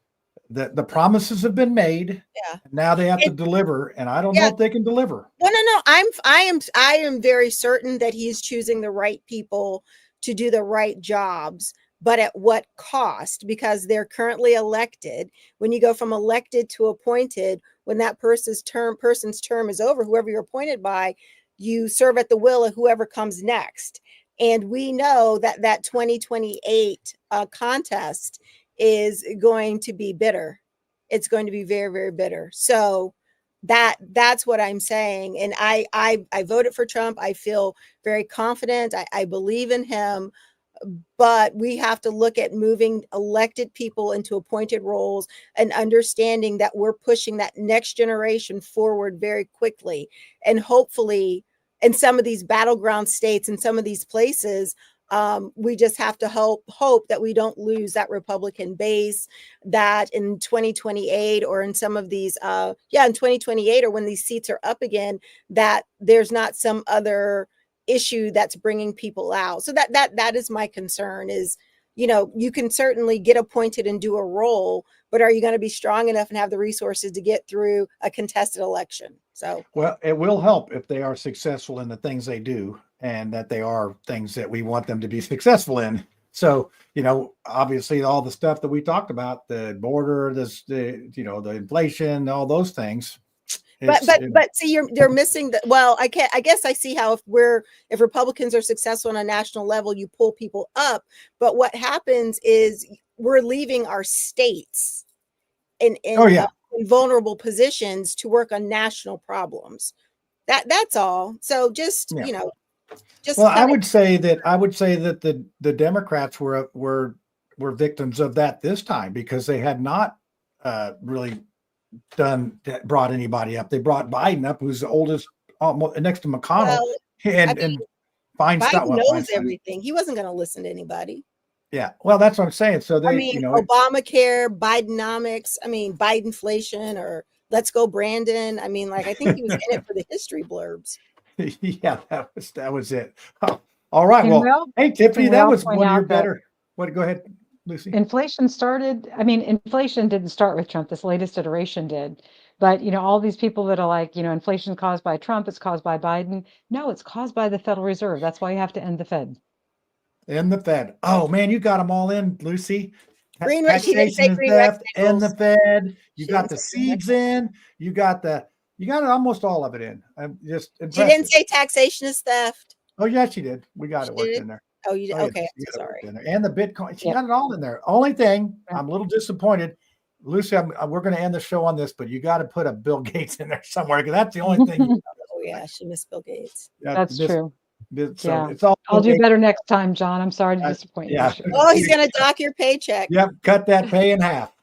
the promises have been made. Yeah. Now they have to deliver, and I don't know if they can deliver. Well, no. I am very certain that he's choosing the right people to do the right jobs, but at what cost? Because they're currently elected. When you go from elected to appointed, when that person's term is over, whoever you're appointed by, you serve at the will of whoever comes next. And we know that that 2028 contest is going to be bitter. It's going to be very, very bitter. So that's what I'm saying. And I voted for Trump. I feel very confident. I believe in him. But we have to look at moving elected people into appointed roles and understanding that we're pushing that next generation forward very quickly. And hopefully, in some of these battleground states and some of these places, we just have to hope that we don't lose that Republican base, that in 2028 or in some of these, in 2028 or when these seats are up again, that there's not some other issue that's bringing people out. So that is my concern is, you can certainly get appointed and do a role, but are you going to be strong enough and have the resources to get through a contested election? So, well, it will help if they are successful in the things they do, and that they are things that we want them to be successful in. So, obviously all the stuff that we talked about, the border, the inflation, all those things. But see, they're missing I guess I see how if Republicans are successful on a national level, you pull people up. But what happens is we're leaving our states in vulnerable positions to work on national problems. That's all. So just. Well, I would say that the Democrats were victims of that this time, because they had not really brought anybody up. They brought Biden up, who's the oldest, next to McConnell, and Feinstein knows everything. He wasn't going to listen to anybody. Yeah, well, that's what I'm saying. So they, Obamacare, Bidenomics. Bidenflation, or let's go, Brandon. I think he was in it for the history blurbs. Yeah, that was it. Oh, all right. Well, hey, Tiffany, that was one of your better. Go ahead, Lucy. Inflation didn't start with Trump. This latest iteration did. But, all these people that are like, inflation caused by Trump, it's caused by Biden. No, it's caused by the Federal Reserve. That's why you have to end the Fed. End the Fed. Oh, man, you got them all in, Lucy. Taxation theft, end the Fed. You got the seeds in. You got almost all of it in. I'm just impressed. She didn't say taxation is theft. Oh, yeah, she did. We got She it worked did? in there. Oh, you did? Oh, yeah, Okay, she I'm got it worked sorry. in there. And the Bitcoin, she Yep. got it all in there. Only thing, Yeah. I'm a little disappointed. Lucy, we're going to end the show on this, but you got to put a Bill Gates in there somewhere because that's the only thing. Oh yeah, she missed Bill Gates. That's true. So Yeah. it's all. I'll do Bill better next time, John. I'm sorry to Gates. disappoint you. Yeah. this year. Oh, he's gonna dock your paycheck. Yep. Cut that pay in half.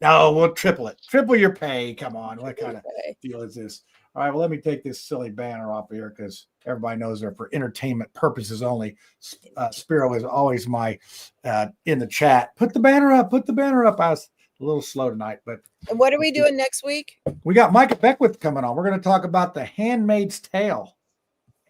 No, we'll triple it. Triple your pay. Come on. What kind of Okay. deal is this? All right. Well, let me take this silly banner off here because everybody knows they're for entertainment purposes only. Spiro is always my in the chat. Put the banner up. Put the banner up. I was a little slow tonight, but And what are we doing next week? we got Micah Beckwith coming on. We're going to talk about the Handmaid's Tale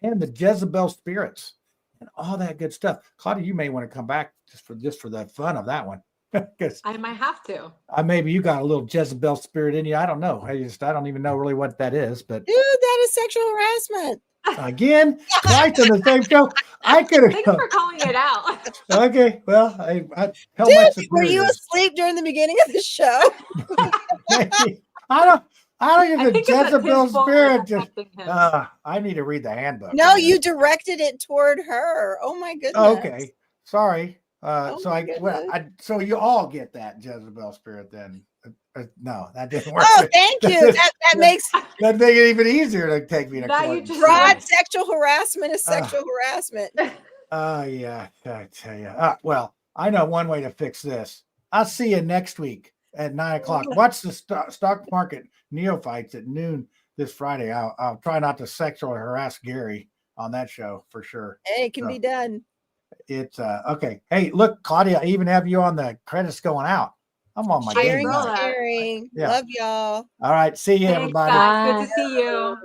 and the Jezebel spirits and all that good stuff. Claudia, you may want to come back just for the fun of that one. Because I might have to. maybe you got a little Jezebel spirit in you. I don't know. I don't even know really what that is. But Dude, that is sexual harassment. again, twice on the same show. I could have. Thanks for calling it out. Okay, well, I tell Dude, my were you superiors. asleep during the beginning of the show? I don't I even think the it's that Jezebel Tim Paul spirit. is Just, affecting him. I need to read the handbook. No, you directed it toward her. Oh my goodness. Oh, okay. Sorry. Oh So my goodness. so you all get that Jezebel spirit then? No, that didn't work. Oh, thank you. That makes That make it even easier to take me to Now court. you just- broad sexual harassment is sexual harassment. Yeah, I tell you. Well, I know one way to fix this. I'll see you next week at 9:00. Watch the stock market neophytes at noon this Friday. I'll try not to sexually harass Gary on that show for sure. Hey, it can be done. It's okay. Hey, look, Claudia, I even have you on the credits going out. I'm on my game Sharing now. is caring. Yeah. Love y'all. All right. See you, Thanks, everybody. guys. Good to see you.